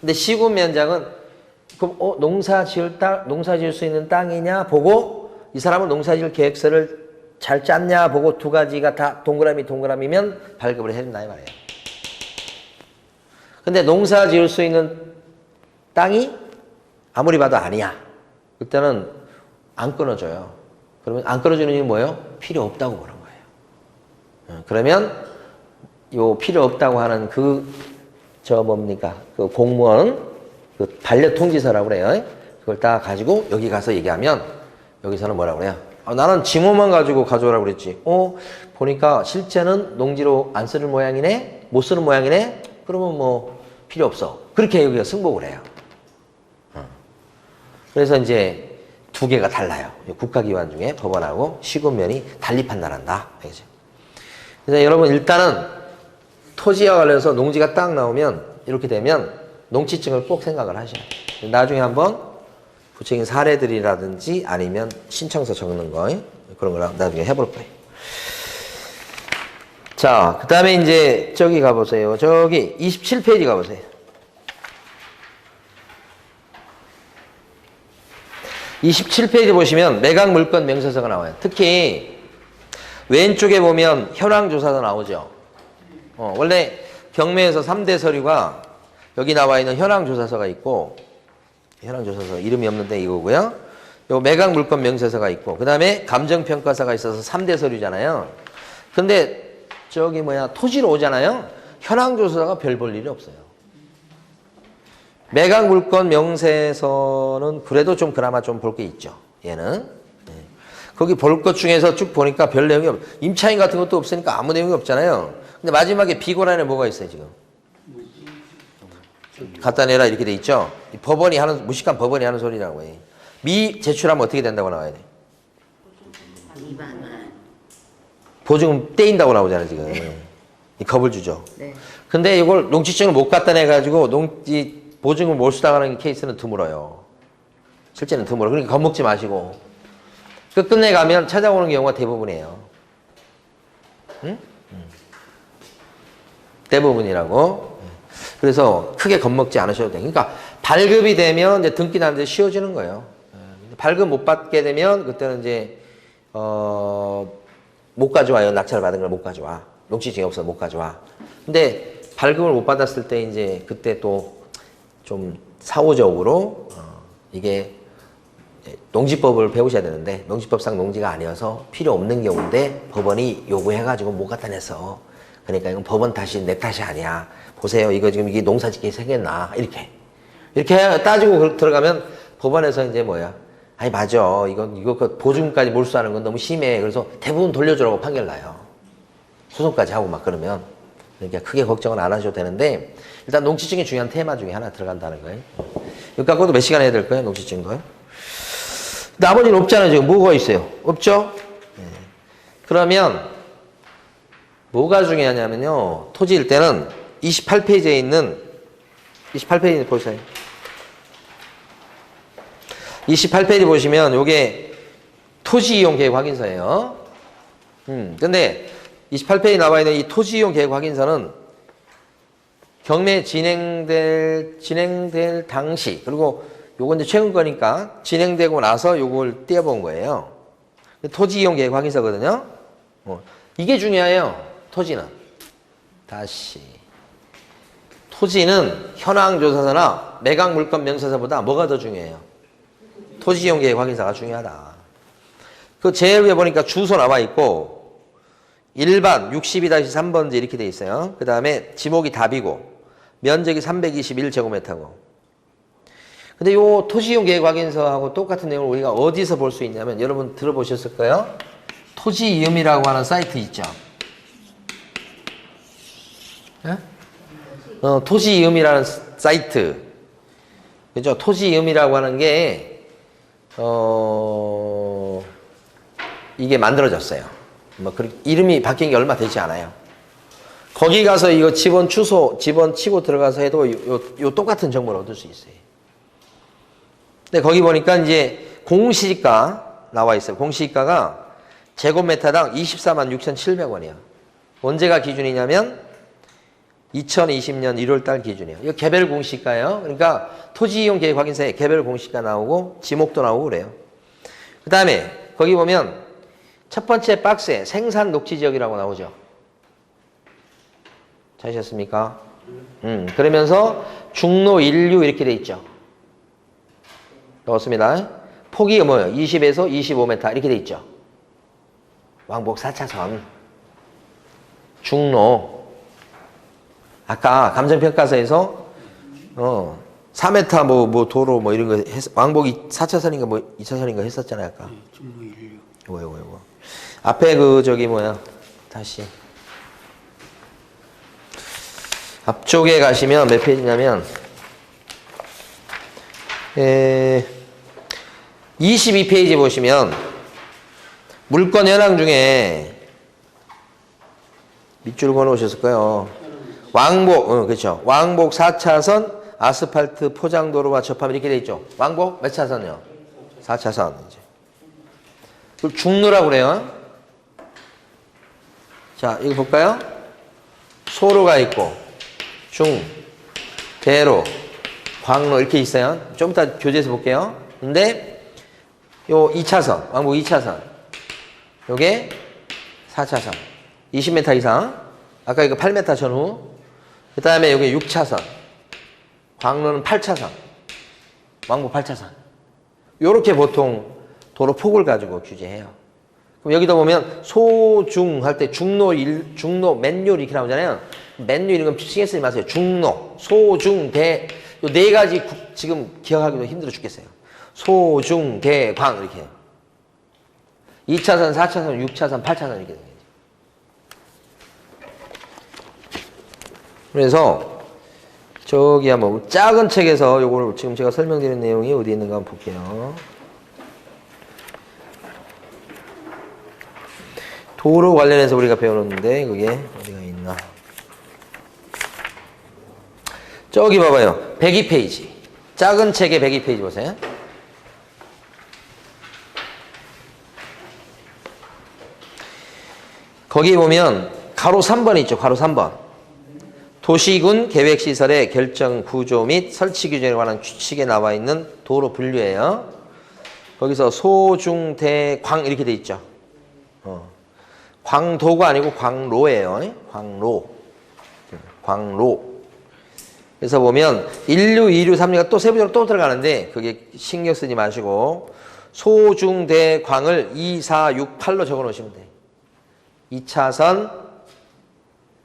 근데 시군면장은 그럼 농사 지을 수 있는 땅이냐 보고 이 사람은 농사 지을 계획서를 잘 짰냐 보고 두 가지가 다 동그라미면 발급을 해준다 이 말이에요. 근데 농사 지을 수 있는 땅이 아무리 봐도 아니야. 그때는 안 끊어줘요. 그러면 안 끊어주는 이유는 뭐예요? 필요 없다고 보는 거예요. 그러면 요 필요 없다고 하는 그 공무원 그 반려통지서라고 그래요. 그걸 딱 가지고 여기 가서 얘기하면 여기서는 뭐라고 그래요? 나는 징호만 가지고 가져오라고 그랬지. 보니까 실제는 농지로 안 쓰는 모양이네? 못 쓰는 모양이네? 그러면 뭐 필요 없어. 그렇게 여기가 승복을 해요. 그래서 이제 두 개가 달라요. 국가기관 중에 법원하고 시군면이 달리 판단한다. 알겠죠? 그래서 여러분 일단은 토지와 관련해서 농지가 딱 나오면 이렇게 되면 농지증을 꼭 생각을 하셔야 돼요. 나중에 한번 구체적인 사례들이라든지 아니면 신청서 적는 거 그런 걸 나중에 해볼 거예요. 자, 그 다음에 이제 저기 가보세요. 저기 27페이지 가보세요. 27페이지 보시면 매각 물건 명세서가 나와요. 특히 왼쪽에 보면 현황조사도 나오죠. 원래 경매에서 3대 서류가 여기 나와 있는 현황조사서가 있고 현황조사서 이름이 없는데 이거고요. 요 매각 물건 명세서가 있고 그 다음에 감정평가서가 있어서 3대 서류잖아요. 근데 저기 뭐야 토지로 오잖아요. 현황조사가 별 볼 일이 없어요. 매각 물건 명세서는 그래도 좀 그나마 좀 볼 게 있죠. 얘는 거기 볼 것 중에서 쭉 보니까 별 내용이 없. 임차인 같은 것도 없으니까 아무 내용이 없잖아요. 근데 마지막에 비고란에 뭐가 있어요 지금? 갖다 내라 이렇게 돼 있죠. 이 법원이 하는 무식한 법원이 하는 소리라고 해. 미 제출하면 어떻게 된다고 나와야 돼? 보증금 떼인다고 나오잖아요 지금. 이 겁을 주죠. 네. 근데 이걸 농지증을 못 갖다 내가지고 보증금을 몰수당하는 케이스는 드물어요. 실제는 드물어. 그러니까 겁먹지 마시고 끝내 가면 찾아오는 경우가 대부분이에요. 응? 대부분이라고. 그래서 크게 겁먹지 않으셔도 돼요. 그러니까 발급이 되면 이제 등기 나는데 쉬워지는 거예요. 발급 못 받게 되면 그때는 이제 못 가져와요. 낙찰 받은 걸 못 가져와. 농지증이 없어서 못 가져와. 근데 발급을 못 받았을 때 이제 그때 또 좀 사후적으로 이게 농지법을 배우셔야 되는데 농지법상 농지가 아니어서 필요 없는 경우인데 법원이 요구해가지고 못 갖다 냈어. 그러니까 이건 법원 탓이 내 탓이 아니야. 보세요. 이거 지금 이게 농사짓기 생겼나? 이렇게 따지고 들어가면 법원에서 이제 뭐야? 아니 맞아. 이거 그 보증금까지 몰수하는 건 너무 심해. 그래서 대부분 돌려주라고 판결 나요. 소송까지 하고 막 그러면. 그러니까 크게 걱정은 안 하셔도 되는데 일단 농지증이 중요한 테마 중에 하나 들어간다는 거예요. 이거 갖고도 몇 시간 해야 될 거예요? 농지증도. 나머지는 없잖아요. 지금 뭐가 있어요? 없죠? 네. 그러면 뭐가 중요하냐면요. 토지일 때는 28페이지에 있는 28페이지 보세요. 28페이지 보시면 요게 토지 이용 계획 확인서예요. 근데 28페이지 나와 있는 이 토지 이용 계획 확인서는 경매 진행될 당시 그리고 요건 이제 최근 거니까 진행되고 나서 요걸 떼어본 거예요. 토지 이용 계획 확인서거든요. 이게 중요해요. 토지는. 다시. 토지는 현황조사서나 매각 물건 명세서보다 뭐가 더 중요해요? 토지 이용 계획 확인서가 중요하다. 그 제일 위에 보니까 주소 나와 있고 일반 62-3번지 이렇게 돼 있어요. 그 다음에 지목이 답이고 면적이 321제곱미터고. 근데 요 토지이용 계획 확인서하고 똑같은 내용을 우리가 어디서 볼 수 있냐면 여러분 들어보셨을 거예요. 토지이음이라고 하는 사이트 있죠. 예? 토지이음이라는 사이트. 그죠? 토지이음이라고 하는 게 이게 만들어졌어요. 뭐 이름이 바뀐 게 얼마 되지 않아요. 거기 가서 이거 집원 주소 집어치고 들어가서 해도 요 똑같은 정보를 얻을 수 있어요. 근데 거기 보니까 이제 공시지가 나와 있어요. 공시지가가 제곱미터당 246,700원이에요. 언제가 기준이냐면 2020년 1월달 기준이에요. 이거 개별 공시가예요. 그러니까 토지이용 계획 확인서에 개별 공시가 나오고 지목도 나오고 그래요. 그 다음에 거기 보면 첫 번째 박스에 생산 녹지 지역이라고 나오죠. 찾으셨습니까? 그러면서 중로 1류 이렇게 돼 있죠. 넣었습니다. 폭이 뭐예요? 20에서 25m 이렇게 돼 있죠. 왕복 4차선. 중로. 아까 감정평가서에서 4m 뭐 도로 뭐 이런 거 왕복이 4차선인가 뭐 2차선인가 했었잖아요, 아까. 중로 1류. 이거. 앞에 그 저기 뭐야? 다시. 앞쪽에 가시면 몇 페이지냐면 22페이지 보시면 물건 현황 중에 밑줄 그어놓으셨을 거예요. 왕복, 그렇죠. 왕복 4차선 아스팔트 포장도로와 접하면 이렇게 돼 있죠. 왕복 몇 차선이요? 4차선. 이제. 그걸 중로라고 그래요. 자, 이거 볼까요? 소로가 있고, 중, 대로, 광로 이렇게 있어요. 좀 이따 교재에서 볼게요. 근데 요 2차선, 왕복 2차선. 요게 4차선. 20m 이상. 아까 이거 8m 전후. 그 다음에 요게 6차선. 광로는 8차선. 왕복 8차선. 요렇게 보통 도로 폭을 가지고 규제해요. 그럼 여기다 보면 소중 할 때 중로, 중로, 맨요 이렇게 나오잖아요. 맨요 이런 건 신경 쓰지 마세요. 중로, 소중, 대, 요 네 가지 지금 기억하기도 힘들어 죽겠어요. 소중, 대, 광 이렇게. 2차선, 4차선, 6차선, 8차선 이렇게 되는 거죠. 그래서 저기 한번 작은 책에서 요걸 지금 제가 설명드린 내용이 어디 있는가 한번 볼게요. 도로 관련해서 우리가 배워놓는데 그게 어디가 있나. 저기 봐봐요. 102페이지. 작은 책의 102페이지 보세요. 거기 보면 가로 3번 있죠. 가로 3번. 도시군 계획시설의 결정 구조 및 설치 규정에 관한 규칙에 나와 있는 도로 분류예요. 거기서 소중대광 이렇게 돼 있죠. 광도가 아니고 광로예요. 광로. 광로. 그래서 보면 1류, 2류, 3류가 또 세부적으로 또 들어가는데 그게 신경 쓰지 마시고 소중대광을 2, 4, 6, 8로 적어 놓으시면 돼요. 2차선,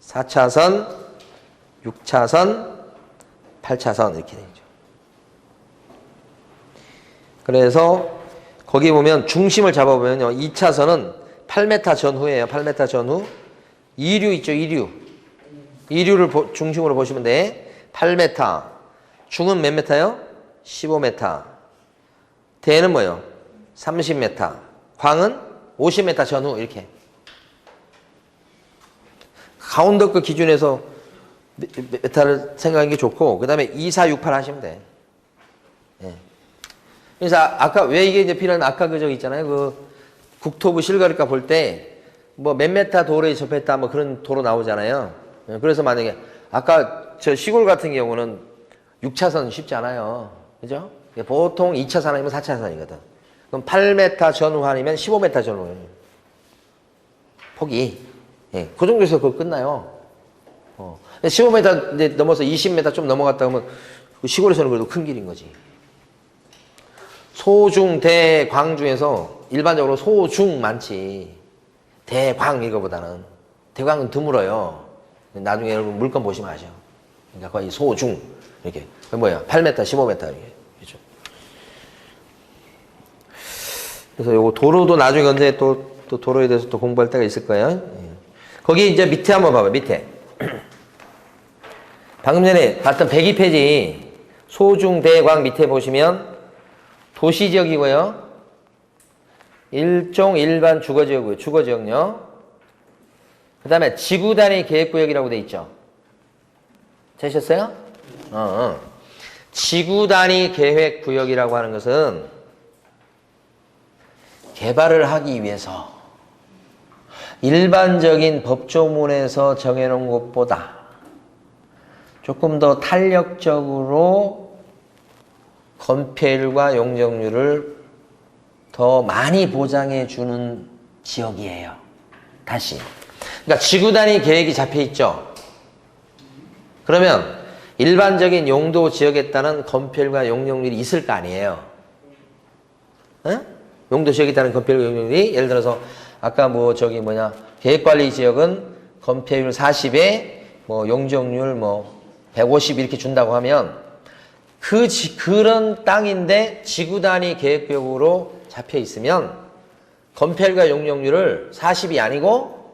4차선, 6차선, 8차선 이렇게 되죠. 그래서 거기 보면 중심을 잡아보면요. 2차선은 8m 전후예요. 8m 전후. 2류 있죠. 2류. 2류를 중심으로 보시면 돼. 8m. 중은 몇 m요? 15m. 대는 뭐요? 30m. 광은 50m 전후 이렇게. 가운데 그 기준에서 메타를 생각하는 게 좋고 그 다음에 2, 4, 6, 8 하시면 돼. 예. 그래서 아까 왜 이게 이제 필요한 아까 그 저 있잖아요. 그 국토부 실거래가 볼 때 뭐 몇 메타 도로에 접했다 뭐 그런 도로 나오잖아요. 예. 그래서 만약에 아까 저 시골 같은 경우는 6차선 쉽지 않아요. 그죠? 보통 2차선 아니면 4차선이거든. 그럼 8m 전후 아니면 15m 전후. 폭이. 예. 그 정도에서 그거 끝나요. 15m 이제 넘어서 20m 좀 넘어갔다 하면 시골에서는 그래도 큰 길인 거지. 소중, 대, 광 중에서 일반적으로 소중 많지. 대광 이거보다는. 대광은 드물어요. 나중에 여러분 물건 보시면 아셔. 그러니까 거의 소중. 이렇게. 그 뭐야? 8m, 15m 이렇게. 그죠? 그래서 요거 도로도 나중에 언제 또 도로에 대해서 또 공부할 때가 있을 거예요. 예. 거기 이제 밑에 한번 봐봐요. 밑에. 방금 전에 봤던 102페이지 소중대광 밑에 보시면 도시지역이고요. 일종 일반 주거지역이고요. 주거지역요. 그 다음에 지구단위 계획구역이라고 돼 있죠. 되셨어요? 지구단위 계획구역이라고 하는 것은 개발을 하기 위해서 일반적인 법조문에서 정해놓은 것보다 조금 더 탄력적으로 건폐율과 용적률을 더 많이 보장해 주는 지역이에요. 다시. 그러니까 지구단위 계획이 잡혀 있죠. 그러면 일반적인 용도 지역에 따른 건폐율과 용적률이 있을 거 아니에요. 에? 용도 지역에 따른 건폐율과 용적률이 예를 들어서 아까 뭐 저기 뭐냐 계획관리 지역은 건폐율 40에 뭐 용적률 뭐 150 이렇게 준다고 하면 그런 땅인데 지구단위 계획구역으로 잡혀 있으면 건폐율과 용적률을 40이 아니고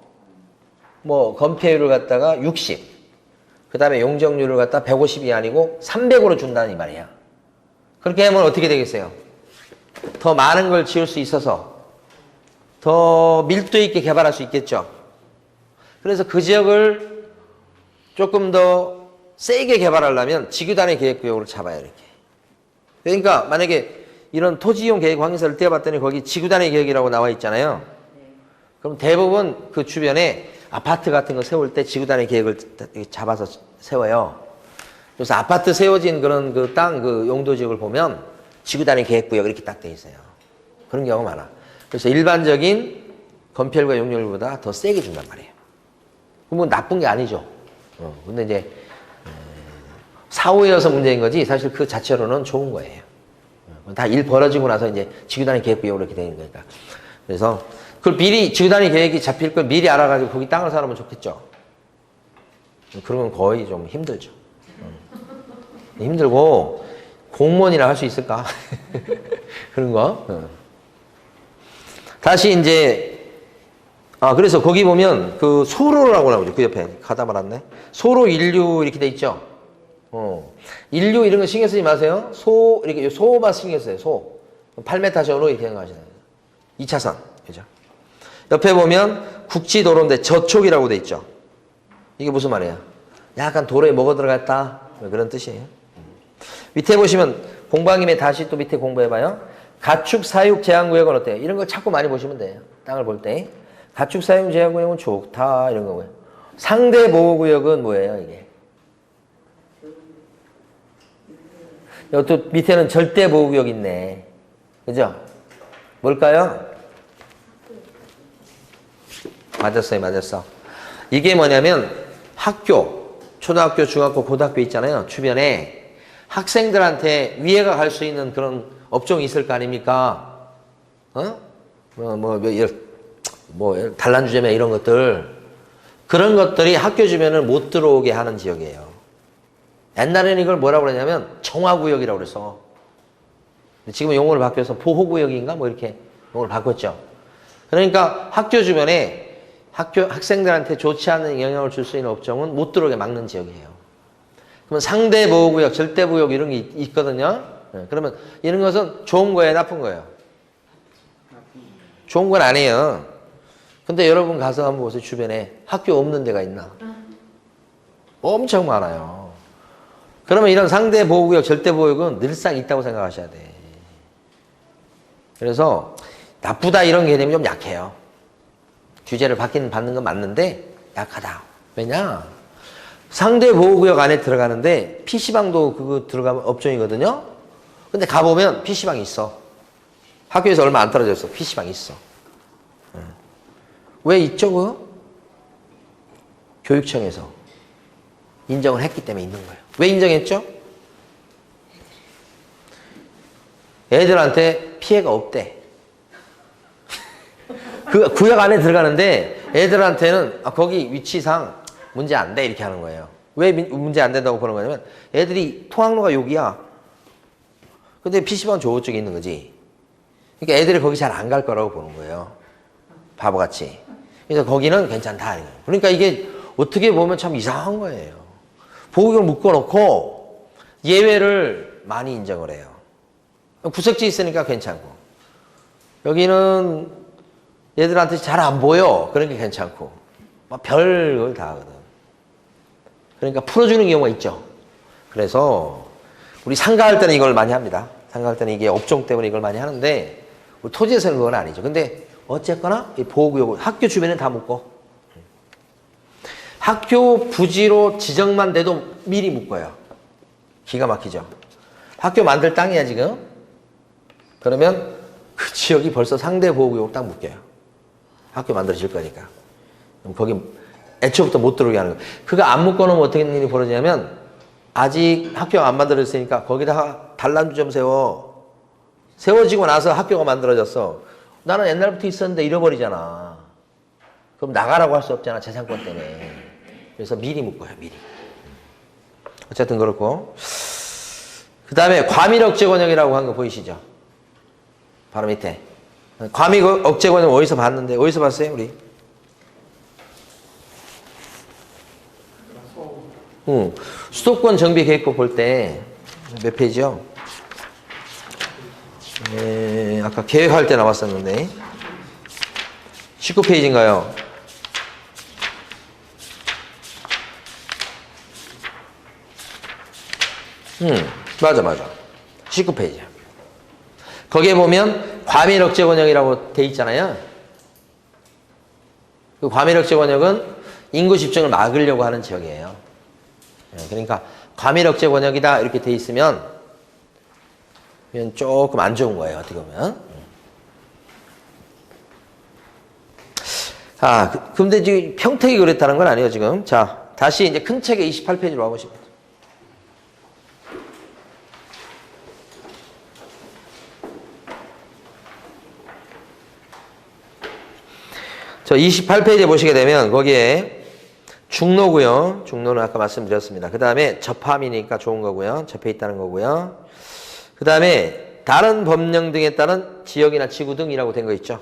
뭐 건폐율을 갖다가 60, 그 다음에 용적률을 갖다 150이 아니고 300으로 준다는 이 말이야. 그렇게 하면 어떻게 되겠어요? 더 많은 걸 지을 수 있어서 더 밀도 있게 개발할 수 있겠죠. 그래서 그 지역을 조금 더 세게 개발하려면 지구단위 계획구역으로 잡아요. 이렇게. 그러니까 만약에 이런 토지이용 계획 확인서를 떼어봤더니 거기 지구단위 계획이라고 나와 있잖아요. 그럼 대부분 그 주변에 아파트 같은 거 세울 때 지구단위 계획을 잡아서 세워요. 그래서 아파트 세워진 그런 그 땅, 그 용도지역을 보면 지구단위 계획구역 이렇게 딱 돼 있어요. 그런 경우가 많아. 그래서 일반적인 건폐율과 용적률보다 더 세게 준단 말이에요. 그러면 나쁜 게 아니죠. 근데 이제 사후이어서 문제인 거지 사실 그 자체로는 좋은 거예요. 다 일 벌어지고 나서 이제 지구단위 계획구역으로 이렇게 되는 거니까. 그래서 그걸 미리 지구단위 계획이 잡힐 걸 미리 알아가지고 거기 땅을 사놓으면 좋겠죠. 그러면 거의 좀 힘들죠. 힘들고 공무원이나 할 수 있을까? 그런 거. 다시 이제 그래서 거기 보면 그 소로라고 나오죠. 그 옆에 가다 말았네. 소로 인류 이렇게 돼 있죠. 인류 이런 거 신경 쓰지 마세요. 소 이렇게 소만 신경 써요. 소 8m 전후 이렇게 생각하시면 돼요. 2차선 그죠? 옆에 보면 국지도로인데 저촉이라고 돼 있죠. 이게 무슨 말이에요? 약간 도로에 먹어 들어갔다 그런 뜻이에요. 밑에 보시면 공부하기에 다시 또 밑에 공부해봐요. 가축 사육 제한구역은 어때요? 이런 거 자꾸 많이 보시면 돼요. 땅을 볼 때. 가축 사육 제한구역은 좋다 이런 거고요. 상대 보호구역은 뭐예요 이게? 여기 또 밑에는 절대 보호구역 있네. 그죠? 뭘까요? 맞았어요, 맞았어. 이게 뭐냐면 학교, 초등학교, 중학교, 고등학교 있잖아요. 주변에 학생들한테 위해가 갈 수 있는 그런 업종이 있을 거 아닙니까? 단란주점이나 이런 것들. 그런 것들이 학교 주변을 못 들어오게 하는 지역이에요. 옛날에는 이걸 뭐라고 그러냐면 정화구역이라고 그래서. 지금 용어를 바뀌어서 보호구역인가 뭐 이렇게 용어를 바꿨죠. 그러니까 학교 주변에 학생들한테 좋지 않은 영향을 줄 수 있는 업종은 못 들어오게 막는 지역이에요. 그러면 상대 보호구역, 절대 보호구역 이런 게 있거든요. 그러면 이런 것은 좋은 거예요, 나쁜 거예요? 좋은 건 아니에요. 근데 여러분 가서 한번 보세요. 주변에 학교 없는 데가 있나? 엄청 많아요. 그러면 이런 상대 보호구역, 절대 보호구역은 늘상 있다고 생각하셔야 돼. 그래서 나쁘다 이런 개념이 좀 약해요. 규제를 받는 건 맞는데 약하다. 왜냐? 상대 보호구역 안에 들어가는데 PC방도 그거 들어가면 업종이거든요. 근데 가보면 PC방이 있어. 학교에서 얼마 안 떨어져 있어. PC방이 있어. 왜 있죠, 그거? 교육청에서 인정을 했기 때문에 있는 거예요. 왜 인정했죠? 애들한테 피해가 없대. 그 구역 안에 들어가는데 애들한테는 거기 위치상 문제 안 돼 이렇게 하는 거예요. 왜 문제 안 된다고 보는 거냐면 애들이 통학로가 여기야. 근데 PC방은 저쪽에 있는 거지. 그러니까 애들이 거기 잘 안 갈 거라고 보는 거예요. 바보같이. 그래서 거기는 괜찮다. 그러니까 이게 어떻게 보면 참 이상한 거예요. 보호구역을 묶어놓고 예외를 많이 인정을 해요. 구석지 있으니까 괜찮고 여기는 얘들한테 잘 안 보여. 그러니까 괜찮고 막 별걸 다 하거든. 그러니까 풀어주는 경우가 있죠. 그래서 우리 상가할 때는 이걸 많이 합니다. 상가할 때는 이게 업종 때문에 이걸 많이 하는데 우리 토지에서는 그건 아니죠. 근데 어쨌거나 이 보호구역을 학교 주변에 다 묶어. 학교 부지로 지정만 돼도 미리 묶어요. 기가 막히죠. 학교 만들 땅이야 지금. 그러면 그 지역이 벌써 상대 보호구역 딱 묶여요. 학교 만들어질 거니까. 그럼 거기 애초부터 못 들어오게 하는 거예요. 그거 안 묶어놓으면 어떻게 일이 벌어지냐면 아직 학교가 안 만들어졌으니까 거기다가 단란주점 세워지고 나서 학교가 만들어졌어. 나는 옛날부터 있었는데 잃어버리잖아. 그럼 나가라고 할 수 없잖아. 재산권 때문에. 그래서 미리 묶어요. 미리. 어쨌든 그렇고. 그 다음에 과밀억제권역이라고 한 거 보이시죠? 바로 밑에. 과밀억제권역 어디서 봤는데? 어디서 봤어요? 우리? 수도권 정비 계획법 볼 때 몇 페이지요? 아까 계획할 때 나왔었는데 19페이지인가요? 맞아 19페이지야. 거기에 보면 과밀억제권역이라고 돼 있잖아요. 그 과밀억제권역은 인구 집중을 막으려고 하는 지역이에요. 그러니까 과밀억제권역이다 이렇게 돼 있으면 조금 안 좋은 거예요. 어떻게 보면. 근데 지금 평택이 그랬다는 건 아니에요 지금. 자, 다시 이제 큰 책에 28페이지로 와보시면. 저 28페이지에 보시게 되면 거기에 중로고요. 중로는 아까 말씀드렸습니다. 그 다음에 접함이니까 좋은 거고요. 접해 있다는 거고요. 그 다음에 다른 법령 등에 따른 지역이나 지구 등이라고 된 거 있죠.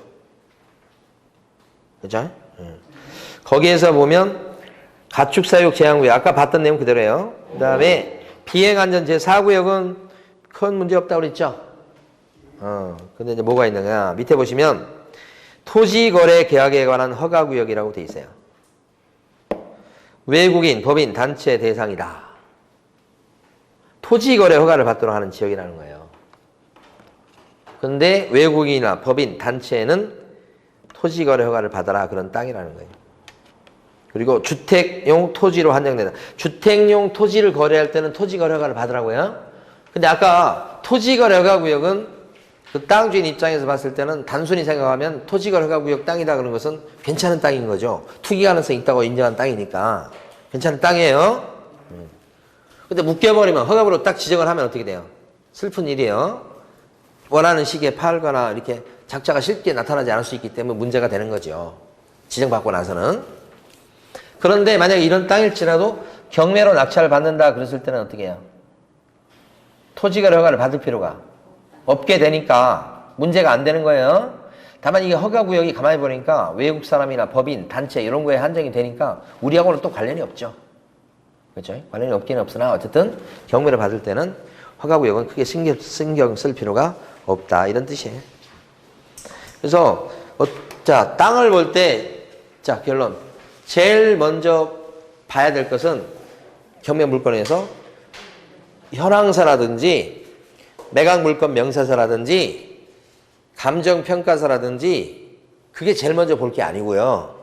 그죠? 거기에서 보면 가축사육 제한구역 아까 봤던 내용 그대로예요. 그 다음에 비행안전 제4구역은 큰 문제 없다고 그랬죠. 근데 이제 뭐가 있느냐. 밑에 보시면 토지거래 계약에 관한 허가구역이라고 돼 있어요. 외국인, 법인, 단체 대상이다. 토지거래 허가를 받도록 하는 지역이라는 거예요. 근데 외국인이나 법인, 단체는 토지거래 허가를 받아라 그런 땅이라는 거예요. 그리고 주택용 토지로 한정된다. 주택용 토지를 거래할 때는 토지거래 허가를 받으라고요. 근데 아까 토지거래 허가구역은 그 땅 주인 입장에서 봤을 때는 단순히 생각하면 토지거래 허가구역 땅이다 그런 것은 괜찮은 땅인 거죠. 투기 가능성이 있다고 인정한 땅이니까 괜찮은 땅이에요. 근데 묶여버리면 허가부로 딱 지정을 하면 어떻게 돼요? 슬픈 일이에요. 원하는 시기에 팔거나 이렇게 작자가 쉽게 나타나지 않을 수 있기 때문에 문제가 되는 거죠. 지정받고 나서는. 그런데 만약에 이런 땅일지라도 경매로 낙찰을 받는다 그랬을 때는 어떻게 해요? 토지거래 허가를 받을 필요가 없게 되니까 문제가 안 되는 거예요. 다만 이게 허가구역이 가만히 보니까 외국 사람이나 법인, 단체 이런 거에 한정이 되니까 우리하고는 또 관련이 없죠. 그렇죠? 관련이 없기는 없으나 어쨌든 경매를 받을 때는 허가구역은 크게 신경 쓸 필요가 없다 이런 뜻이에요. 그래서 자 땅을 볼 때 자 결론 제일 먼저 봐야 될 것은 경매 물건에서 현황사라든지 매각 물건 명사서라든지 감정평가서라든지 그게 제일 먼저 볼 게 아니고요.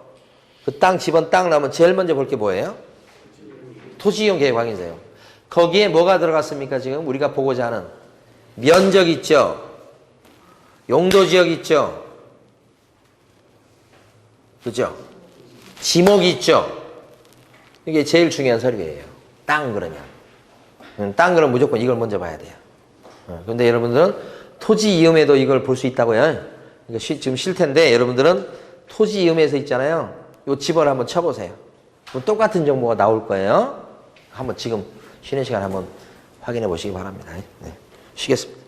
그 땅 집은 땅 나오면 제일 먼저 볼 게 뭐예요? 토지이용 계획 확인서요. 거기에 뭐가 들어갔습니까? 지금 우리가 보고자 하는 면적 있죠. 용도지역 있죠. 그죠? 지목이 있죠. 이게 제일 중요한 서류예요. 땅 그러면. 땅 그러면 무조건 이걸 먼저 봐야 돼요. 근데 여러분들은 토지 이음에도 이걸 볼 수 있다고요. 이거 지금 쉴 텐데 여러분들은 토지 이음에서 있잖아요. 요 집을 한번 쳐보세요. 똑같은 정보가 나올 거예요. 한번 지금 쉬는 시간 한번 확인해 보시기 바랍니다. 네. 쉬겠습니다.